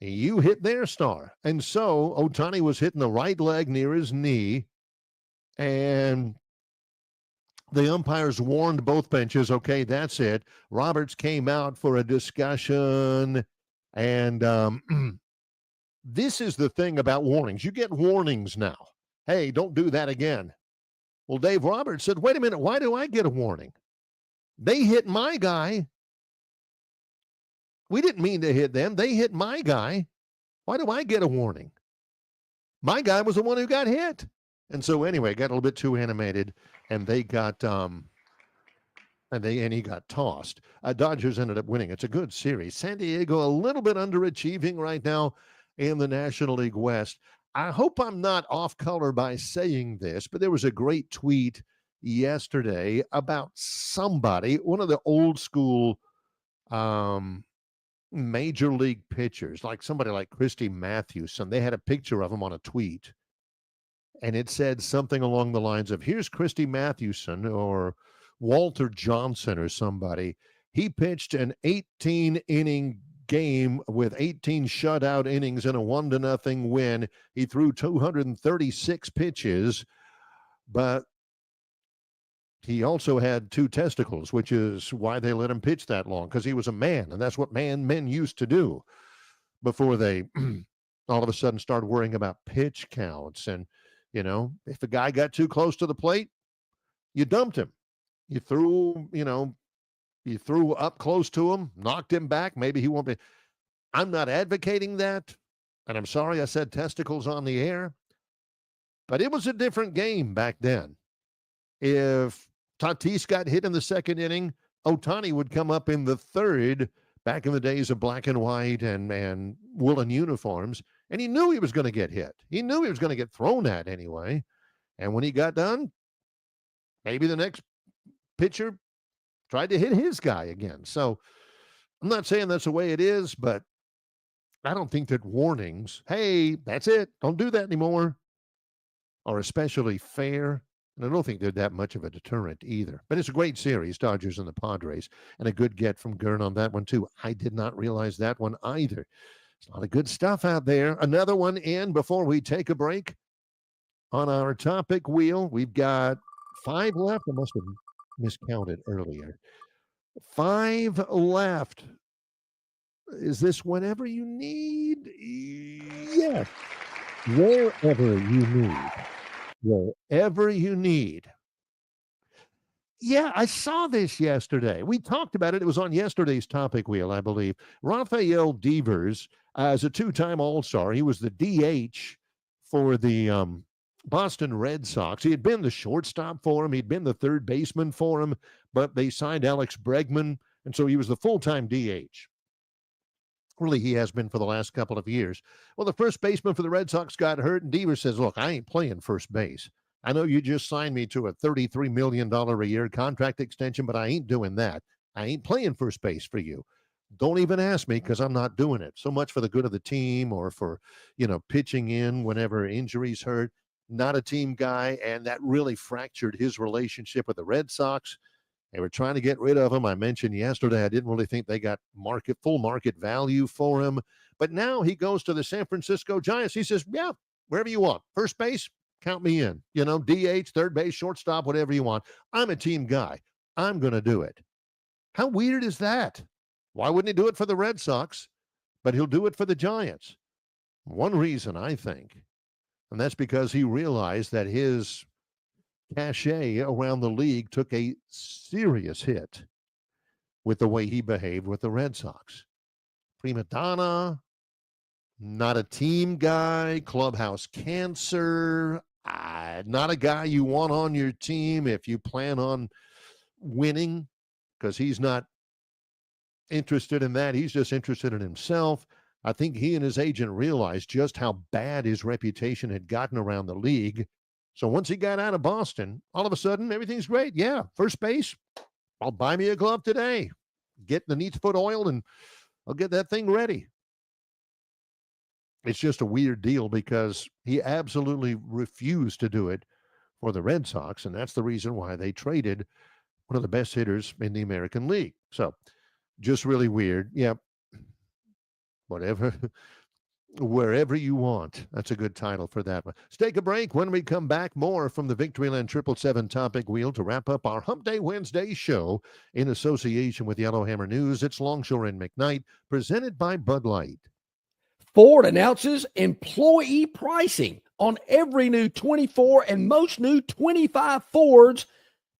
you hit their star. And so Ohtani was hitting the right leg near his knee, and the umpires warned both benches, okay, that's it. Roberts came out for a discussion, and this is the thing about warnings. You get warnings now. Hey, don't do that again. Well, Dave Roberts said, wait a minute, why do I get a warning? They hit my guy. We didn't mean to hit them. They hit my guy. Why do I get a warning? My guy was the one who got hit. And so anyway, got a little bit too animated, and they got and he got tossed. Dodgers ended up winning. It's a good series. San Diego a little bit underachieving right now in the National League West. I hope I'm not off color by saying this, but there was a great tweet yesterday about somebody, one of the old school major league pitchers, like somebody like Christy Mathewson. They had a picture of him on a tweet, and it said something along the lines of, here's Christy Mathewson or Walter Johnson or somebody. He pitched an 18-inning game with 18 shutout innings and a 1-0 win. He threw 236 pitches, but he also had 2 testicles, which is why they let him pitch that long, because he was a man, and that's what men used to do before they all of a sudden started worrying about pitch counts. And, if a guy got too close to the plate, you dumped him. You threw up close to him, knocked him back. Maybe he won't be. I'm not advocating that, and I'm sorry I said testicles on the air, but it was a different game back then. If Tatis got hit in the second inning, Ohtani would come up in the third, back in the days of black and white and woolen uniforms, and he knew he was going to get hit. He knew he was going to get thrown at anyway. And when he got done, maybe the next pitcher tried to hit his guy again. So I'm not saying that's the way it is, but I don't think that warnings, hey, that's it, don't do that anymore, are especially fair. And I don't think they're that much of a deterrent either. But it's a great series, Dodgers and the Padres, and a good get from Gern on that one, too. I did not realize that one either. There's a lot of good stuff out there. Another one in before we take a break on our topic wheel. We've got 5 left. I must have miscounted earlier. 5 left. Is this whenever you need? Yes. Wherever you need. Wherever you need. Yeah, I saw this yesterday. We talked about it. It was on yesterday's topic wheel, I believe. Rafael Devers is a 2-time All-Star. He was the DH for the Boston Red Sox. He had been the shortstop for him. He'd been the third baseman for him, but they signed Alex Bregman, and so he was the full-time DH. Really, he has been for the last couple of years. Well, the first baseman for the Red Sox got hurt, and Devers says, look, I ain't playing first base. I know you just signed me to a $33 million a year contract extension, but I ain't doing that. I ain't playing first base for you. Don't even ask me, because I'm not doing it. So much for the good of the team, or for, pitching in whenever injuries hurt. Not a team guy, and that really fractured his relationship with the Red Sox. They were trying to get rid of him. I mentioned yesterday, I didn't really think they got full market value for him. But now he goes to the San Francisco Giants. He says, yeah, wherever you want. First base, count me in. DH, third base, shortstop, whatever you want. I'm a team guy. I'm going to do it. How weird is that? Why wouldn't he do it for the Red Sox, but he'll do it for the Giants? One reason, I think, and that's because he realized that his cachet around the league took a serious hit with the way he behaved with the Red Sox. Prima donna, not a team guy, clubhouse cancer, not a guy you want on your team if you plan on winning, because he's not interested in that. He's just interested in himself. I think he and his agent realized just how bad his reputation had gotten around the league. So once he got out of Boston, all of a sudden, everything's great. Yeah, first base, I'll buy me a glove today. Get the neat foot oiled, and I'll get that thing ready. It's just a weird deal because he absolutely refused to do it for the Red Sox, and that's the reason why they traded one of the best hitters in the American League. So just really weird. Yeah, whatever, wherever you want. That's a good title for that one. Let's take a break. When we come back, more from the Victoryland 777 Topic Wheel to wrap up our Hump Day Wednesday show in association with Yellowhammer News. It's Longshore and McKnight, presented by Bud Light. Ford announces employee pricing on every new 24 and most new 25 Fords,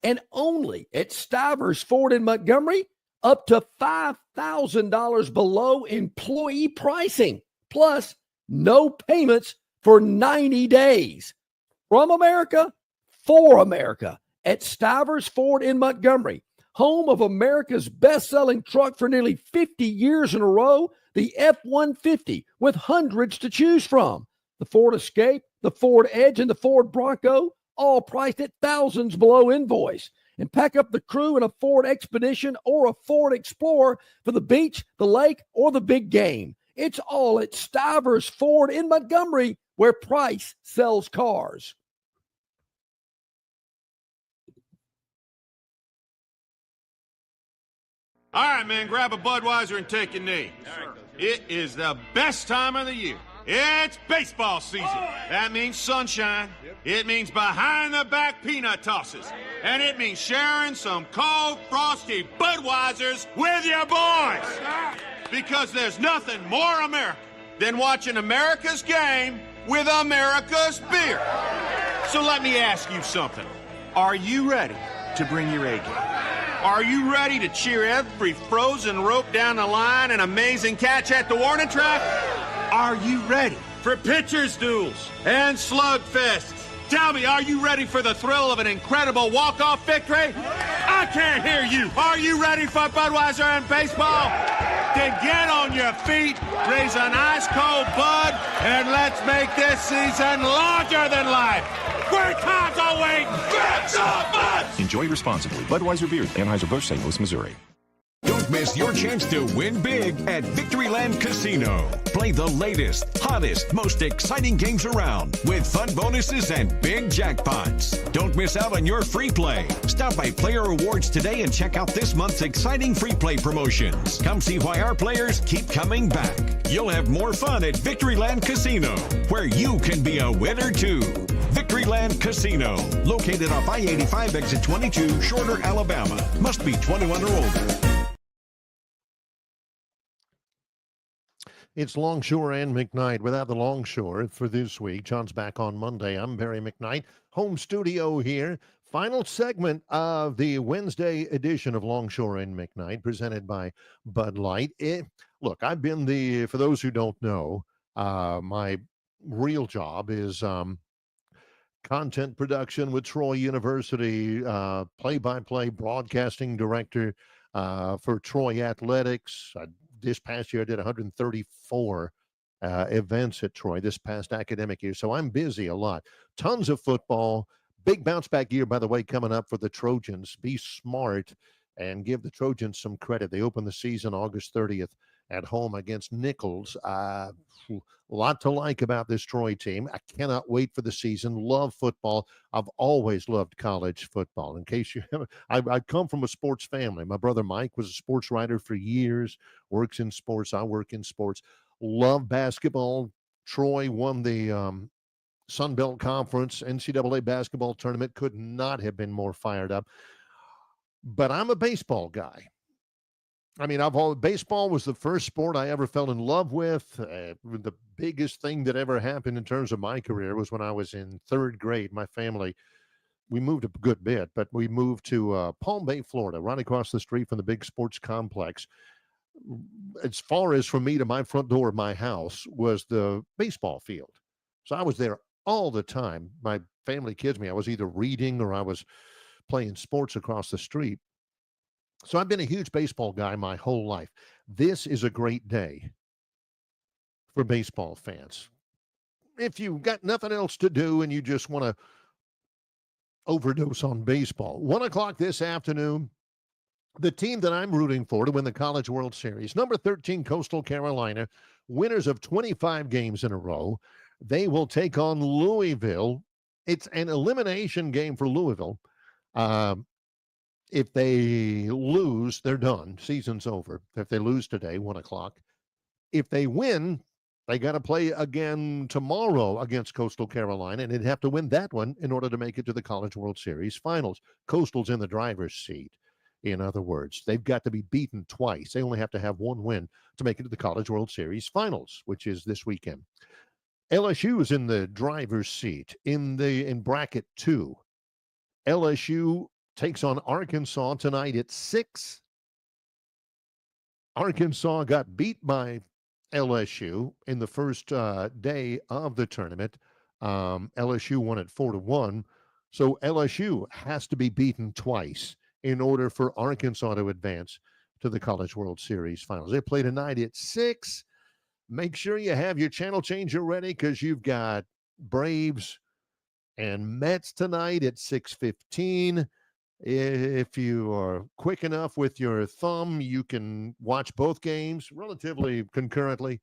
and only at Stivers Ford in Montgomery, up to $5,000 below employee pricing, plus no payments for 90 days. From America, for America, at Stivers Ford in Montgomery, home of America's best-selling truck for nearly 50 years in a row, the F-150, with hundreds to choose from. The Ford Escape, the Ford Edge, and the Ford Bronco, all priced at thousands below invoice. And pack up the crew in a Ford Expedition or a Ford Explorer for the beach, the lake, or the big game. It's all at Stivers Ford in Montgomery, where price sells cars. All right, man, grab a Budweiser and take a knee. It is the best time of the year. It's baseball season. That means sunshine. It means behind-the-back peanut tosses. And it means sharing some cold, frosty Budweisers with your boys. Because there's nothing more American than watching America's game with America's beer. So let me ask you something. Are you ready to bring your A game? Are you ready to cheer every frozen rope down the line and amazing catch at the warning track? Are you ready for pitchers' duels and slugfests? Tell me, are you ready for the thrill of an incredible walk-off victory? I can't hear you. Are you ready for Budweiser and baseball? Then get on your feet, raise an ice-cold Bud, and let's make this season larger than life. Great times are waiting. Grab some Bud! Enjoy responsibly. Budweiser Beer, Anheuser-Busch, St. Louis, Missouri. Don't miss your chance to win big at Victoryland Casino. Play the latest, hottest, most exciting games around with fun bonuses and big jackpots. Don't miss out on your free play. Stop by Player Rewards today and check out this month's exciting free play promotions. Come see why our players keep coming back. You'll have more fun at Victoryland Casino, where you can be a winner too. Victoryland Casino, located off I-85 exit 22, Shorter, Alabama. Must be 21 or older. It's Longshore and McKnight. Without the Longshore for this week, John's back on Monday. I'm Barry McKnight, home studio here. Final segment of the Wednesday edition of Longshore and McKnight, presented by Bud Light. Look, I've been for those who don't know, my real job is content production with Troy University, play-by-play broadcasting director for Troy Athletics. This past year, I did 134 events at Troy this past academic year. So I'm busy a lot. Tons of football. Big bounce back year, by the way, coming up for the Trojans. Be smart and give the Trojans some credit. They open the season August 30th at home against Nichols. A lot to like about this Troy team. I cannot wait for the season. Love football. I've always loved college football. In case you haven't, I come from a sports family. My brother Mike was a sports writer for years, works in sports. I work in sports. Love basketball. Troy won the Sun Belt Conference NCAA basketball tournament. Could not have been more fired up. But I'm a baseball guy. I mean, baseball was the first sport I ever fell in love with. The biggest thing that ever happened in terms of my career was when I was in third grade. My family we moved a good bit, but we moved to Palm Bay, Florida, right across the street from the big sports complex. As far as from me to my front door of my house was the baseball field. So I was there all the time. My family kids me. I was either reading or I was playing sports across the street. So I've been a huge baseball guy my whole life. This is a great day for baseball fans. If you've got nothing else to do and you just want to overdose on baseball, 1 o'clock this afternoon, the team that I'm rooting for to win the College World Series, number 13 Coastal Carolina, winners of 25 games in a row. They will take on Louisville. It's an elimination game for Louisville. If they lose, they're done. Season's over. If they lose today, 1 o'clock. If they win, they got to play again tomorrow against Coastal Carolina, and they'd have to win that one in order to make it to the College World Series finals. Coastal's in the driver's seat. In other words, they've got to be beaten twice. They only have to have one win to make it to the College World Series finals, which is this weekend. LSU is in the driver's seat in bracket 2. LSU takes on Arkansas tonight at 6. Arkansas got beat by LSU in the first day of the tournament. LSU won at 4-1. So LSU has to be beaten twice in order for Arkansas to advance to the College World Series finals. They play tonight at 6. Make sure you have your channel changer ready because you've got Braves and Mets tonight at 6:15. If you are quick enough with your thumb, you can watch both games relatively concurrently.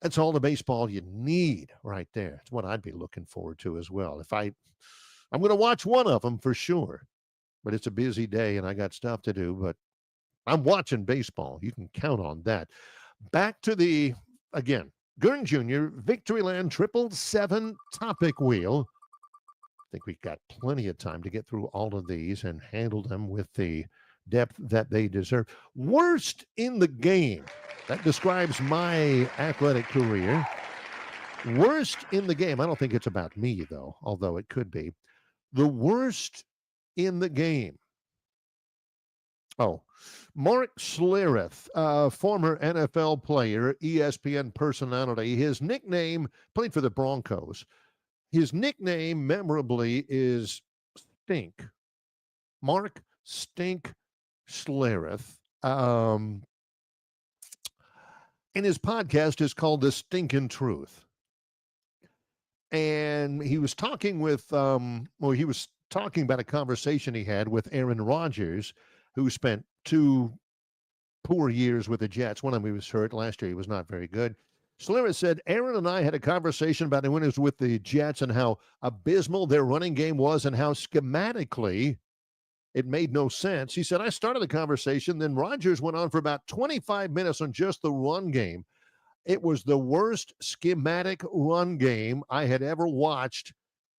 That's all the baseball you need right there. It's what I'd be looking forward to as well. I'm going to watch one of them for sure, but it's a busy day and I got stuff to do, but I'm watching baseball. You can count on that. Back to again, Gurn Jr., Victoryland 777 Topic Wheel. I think we've got plenty of time to get through all of these and handle them with the depth that they deserve. Worst in the game. That describes my athletic career. Worst in the game. I don't think it's about me, though, although it could be. The worst in the game. Oh, Mark Schlereth, former NFL player, ESPN personality. His nickname, played for the Broncos. His nickname, memorably, is Stink. Mark Stink Schlereth. And his podcast is called The Stinkin' Truth. And he was talking with, he was talking about a conversation he had with Aaron Rodgers, who spent 2 poor years with the Jets. One of them he was hurt. Last year he was not very good. Schlereth said, Aaron and I had a conversation about when he was with the Jets and how abysmal their running game was and how schematically it made no sense. He said, I started the conversation, then Rodgers went on for about 25 minutes on just the run game. It was the worst schematic run game I had ever watched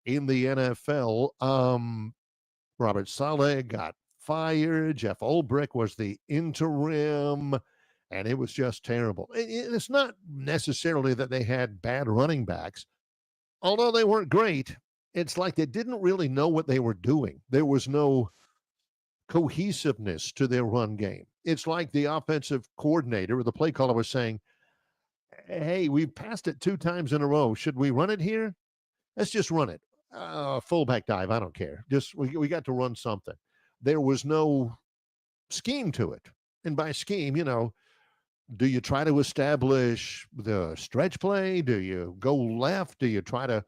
in the NFL. Robert Saleh got fired. Jeff Ulbrich was the interim, and it was just terrible. It's not necessarily that they had bad running backs. Although they weren't great, it's like they didn't really know what they were doing. There was no cohesiveness to their run game. It's like the offensive coordinator or the play caller was saying, hey, we've passed it 2 times in a row. Should we run it here? Let's just run it. Fullback dive, I don't care. Just we got to run something. There was no scheme to it. And by scheme, do you try to establish the stretch play? Do you go left? Do you try to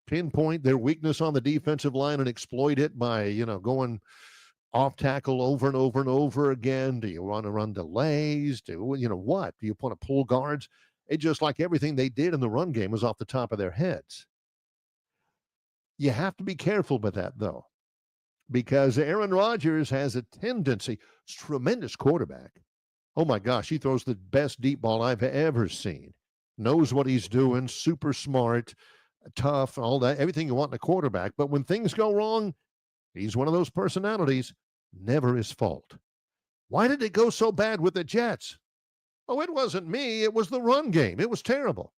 pinpoint their weakness on the defensive line and exploit it by, going off tackle over and over and over again? Do you want to run delays? What? Do you want to pull guards? It's just like everything they did in the run game was off the top of their heads. You have to be careful with that, though, because Aaron Rodgers has a tendency, tremendous quarterback. Oh my gosh, he throws the best deep ball I've ever seen. Knows what he's doing, super smart, tough, all that, everything you want in a quarterback. But when things go wrong, he's one of those personalities, never his fault. Why did it go so bad with the Jets? Oh, it wasn't me. It was the run game. It was terrible.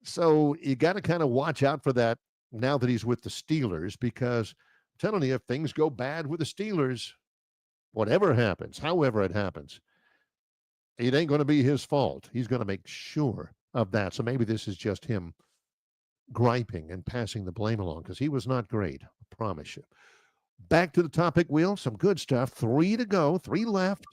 So you got to kind of watch out for that now that he's with the Steelers, because telling you, if things go bad with the Steelers, whatever happens, however it happens, it ain't going to be his fault. He's going to make sure of that. So maybe this is just him griping and passing the blame along, because he was not great, I promise you. Back to the topic wheel. Some good stuff. 3 to go. 3 left.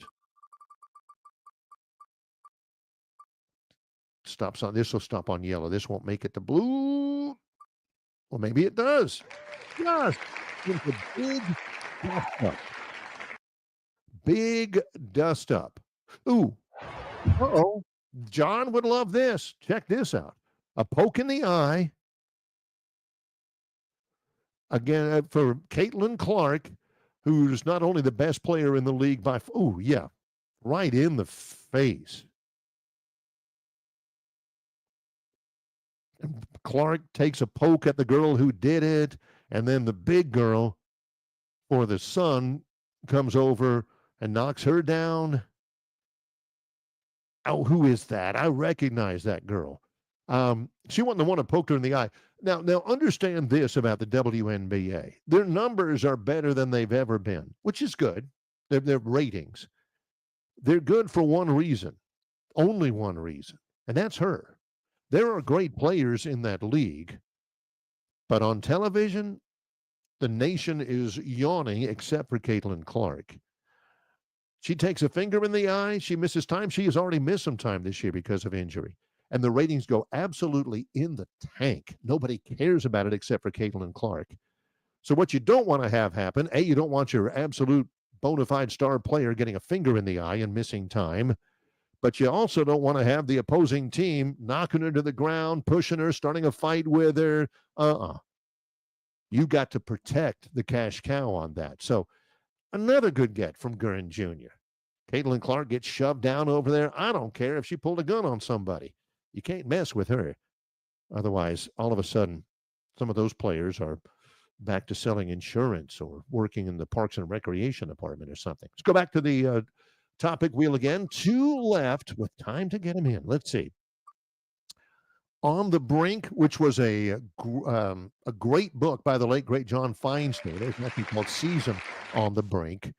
Stops on this will stop on yellow. This won't make it to blue. Well, maybe it does. Yes. It's a big dust up. Big dust up. Ooh. Uh-oh. John would love this. Check this out. A poke in the eye. Again, for Caitlin Clark, who's not only the best player in the league by, oh, yeah, right in the face. And Clark takes a poke at the girl who did it, and then the big girl for the Sun comes over and knocks her down. Oh, who is that? I recognize that girl. She wasn't the one who poked her in the eye. Now understand this about the WNBA. Their numbers are better than they've ever been, which is good. Their ratings. They're good for one reason, only one reason, and that's her. There are great players in that league, but on television, the nation is yawning except for Caitlin Clark. She takes a finger in the eye. She misses time. She has already missed some time this year because of injury. And the ratings go absolutely in the tank. Nobody cares about it except for Caitlin Clark. So what you don't want to have happen, A, you don't want your absolute bona fide star player getting a finger in the eye and missing time. But you also don't want to have the opposing team knocking her to the ground, pushing her, starting a fight with her. You got to protect the cash cow on that. So another good get from Gurn Jr. Caitlin Clark gets shoved down over there. I don't care if she pulled a gun on somebody. You can't mess with her. Otherwise, all of a sudden, some of those players are back to selling insurance or working in the Parks and Recreation Department or something. Let's go back to the topic wheel again. 2 left with time to get them in. Let's see. On the Brink, which was a great book by the late, great John Feinstein. There's nothing called Season on the Brink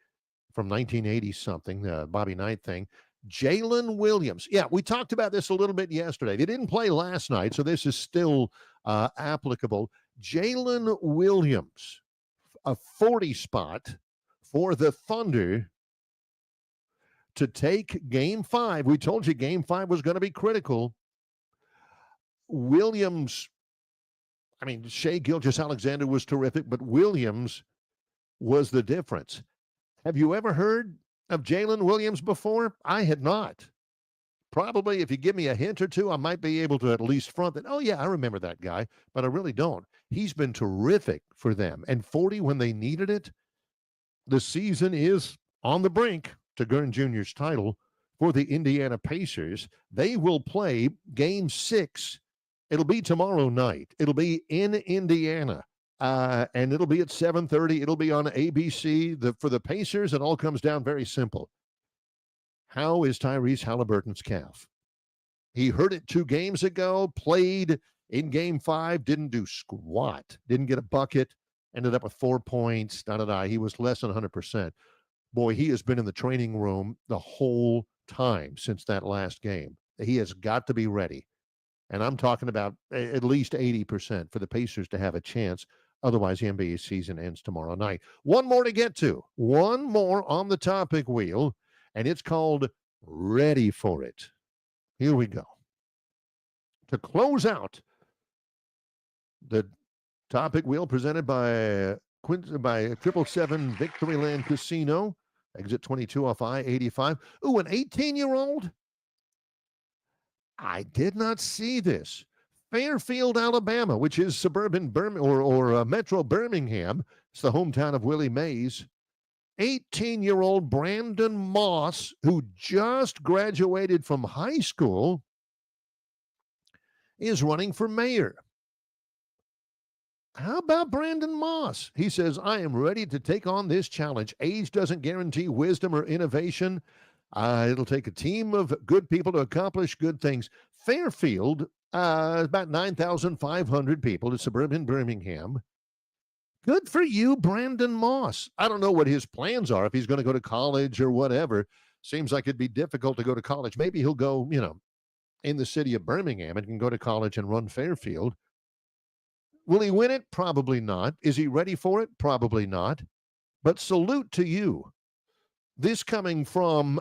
from 1980-something, the Bobby Knight thing. Jalen Williams. Yeah, we talked about this a little bit yesterday. They didn't play last night, so this is still applicable. Jalen Williams, a 40 spot for the Thunder to take Game 5. We told you Game 5 was going to be critical. Williams, I mean, Shea Gilgeous-Alexander was terrific, but Williams was the difference. Have you ever heard of Jalen Williams before? I had not. Probably if you give me a hint or two, I might be able to at least front that, oh, yeah, I remember that guy, but I really don't. He's been terrific for them. And 40 when they needed it. The season is on the brink to Gurn Jr.'s title for the Indiana Pacers. They will play Game 6. It'll be tomorrow night. It'll be in Indiana. And it'll be at 7:30. It'll be on ABC. For the Pacers, it all comes down very simple. How is Tyrese Halliburton's calf? He hurt it 2 games ago, played in Game 5, didn't do squat, didn't get a bucket, ended up with 4 points, He was less than 100%. Boy, he has been in the training room the whole time since that last game. He has got to be ready. And I'm talking about at least 80% for the Pacers to have a chance. Otherwise, the NBA season ends tomorrow night. One more to get to. One more on the topic wheel, and it's called Ready for It. Here we go. To close out the topic wheel presented by 777 Victoryland Casino, exit 22 off I-85. Ooh, an 18-year-old? I did not see this. Fairfield, Alabama, which is suburban Birmingham or Metro Birmingham. It's the hometown of Willie Mays. 18-year-old Brandon Moss, who just graduated from high school, is running for mayor. How about Brandon Moss? He says, I am ready to take on this challenge. Age doesn't guarantee wisdom or innovation. It'll take a team of good people to accomplish good things. Fairfield, about 9,500 people in suburban Birmingham. Good for you, Brandon Moss. I don't know what his plans are, if he's going to go to college or whatever. Seems like it'd be difficult to go to college. Maybe he'll go, in the city of Birmingham and can go to college and run Fairfield. Will he win it? Probably not. Is he ready for it? Probably not. But salute to you. This coming from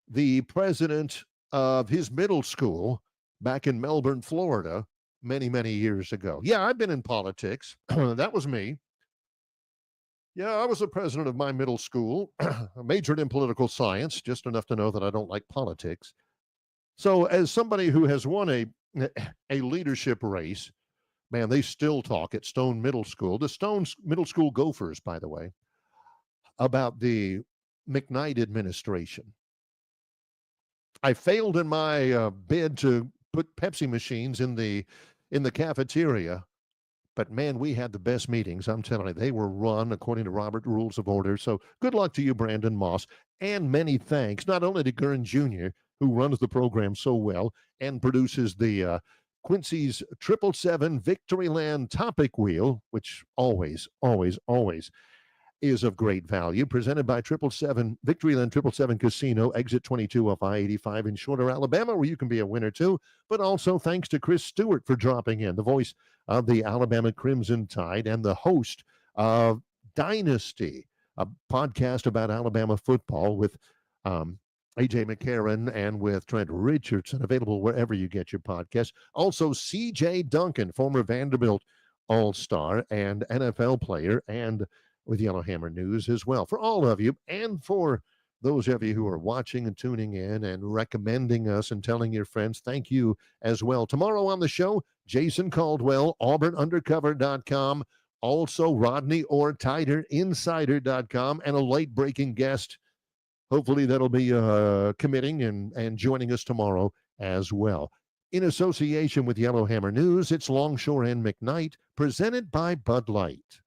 the president of his middle school back in Melbourne, Florida, many, many years ago. Yeah, I've been in politics. That was me. Yeah, I was the president of my middle school. I majored in political science, just enough to know that I don't like politics. So as somebody who has won a leadership race, man, they still talk at Stone Middle School, the Stone Middle School Gophers, by the way, about the McKnight administration. I failed in my bid to put Pepsi machines in the cafeteria, but man, we had the best meetings. I'm telling you, they were run according to Robert Rules of Order. So good luck to you, Brandon Moss, and many thanks not only to Gurn Jr., who runs the program so well and produces the Quincy's 777 Victoryland Topic Wheel, which always, always, always is of great value, presented by Victoryland 777 Casino, exit 22 off I-85 in Shorter, Alabama, where you can be a winner too. But also thanks to Chris Stewart for dropping in, the voice of the Alabama Crimson Tide and the host of Dynasty, a podcast about Alabama football with AJ McCarron and with Trent Richardson, available wherever you get your podcasts. Also, CJ Duncan, former Vanderbilt All-Star and NFL player, and with Yellowhammer News as well. For all of you, and for those of you who are watching and tuning in and recommending us and telling your friends, thank you as well. Tomorrow on the show, Jason Caldwell, AuburnUndercover.com, also Rodney Orr, TiderInsider.com, and a late-breaking guest. Hopefully that'll be committing and joining us tomorrow as well. In association with Yellowhammer News, it's Longshore and McKnight, presented by Bud Light.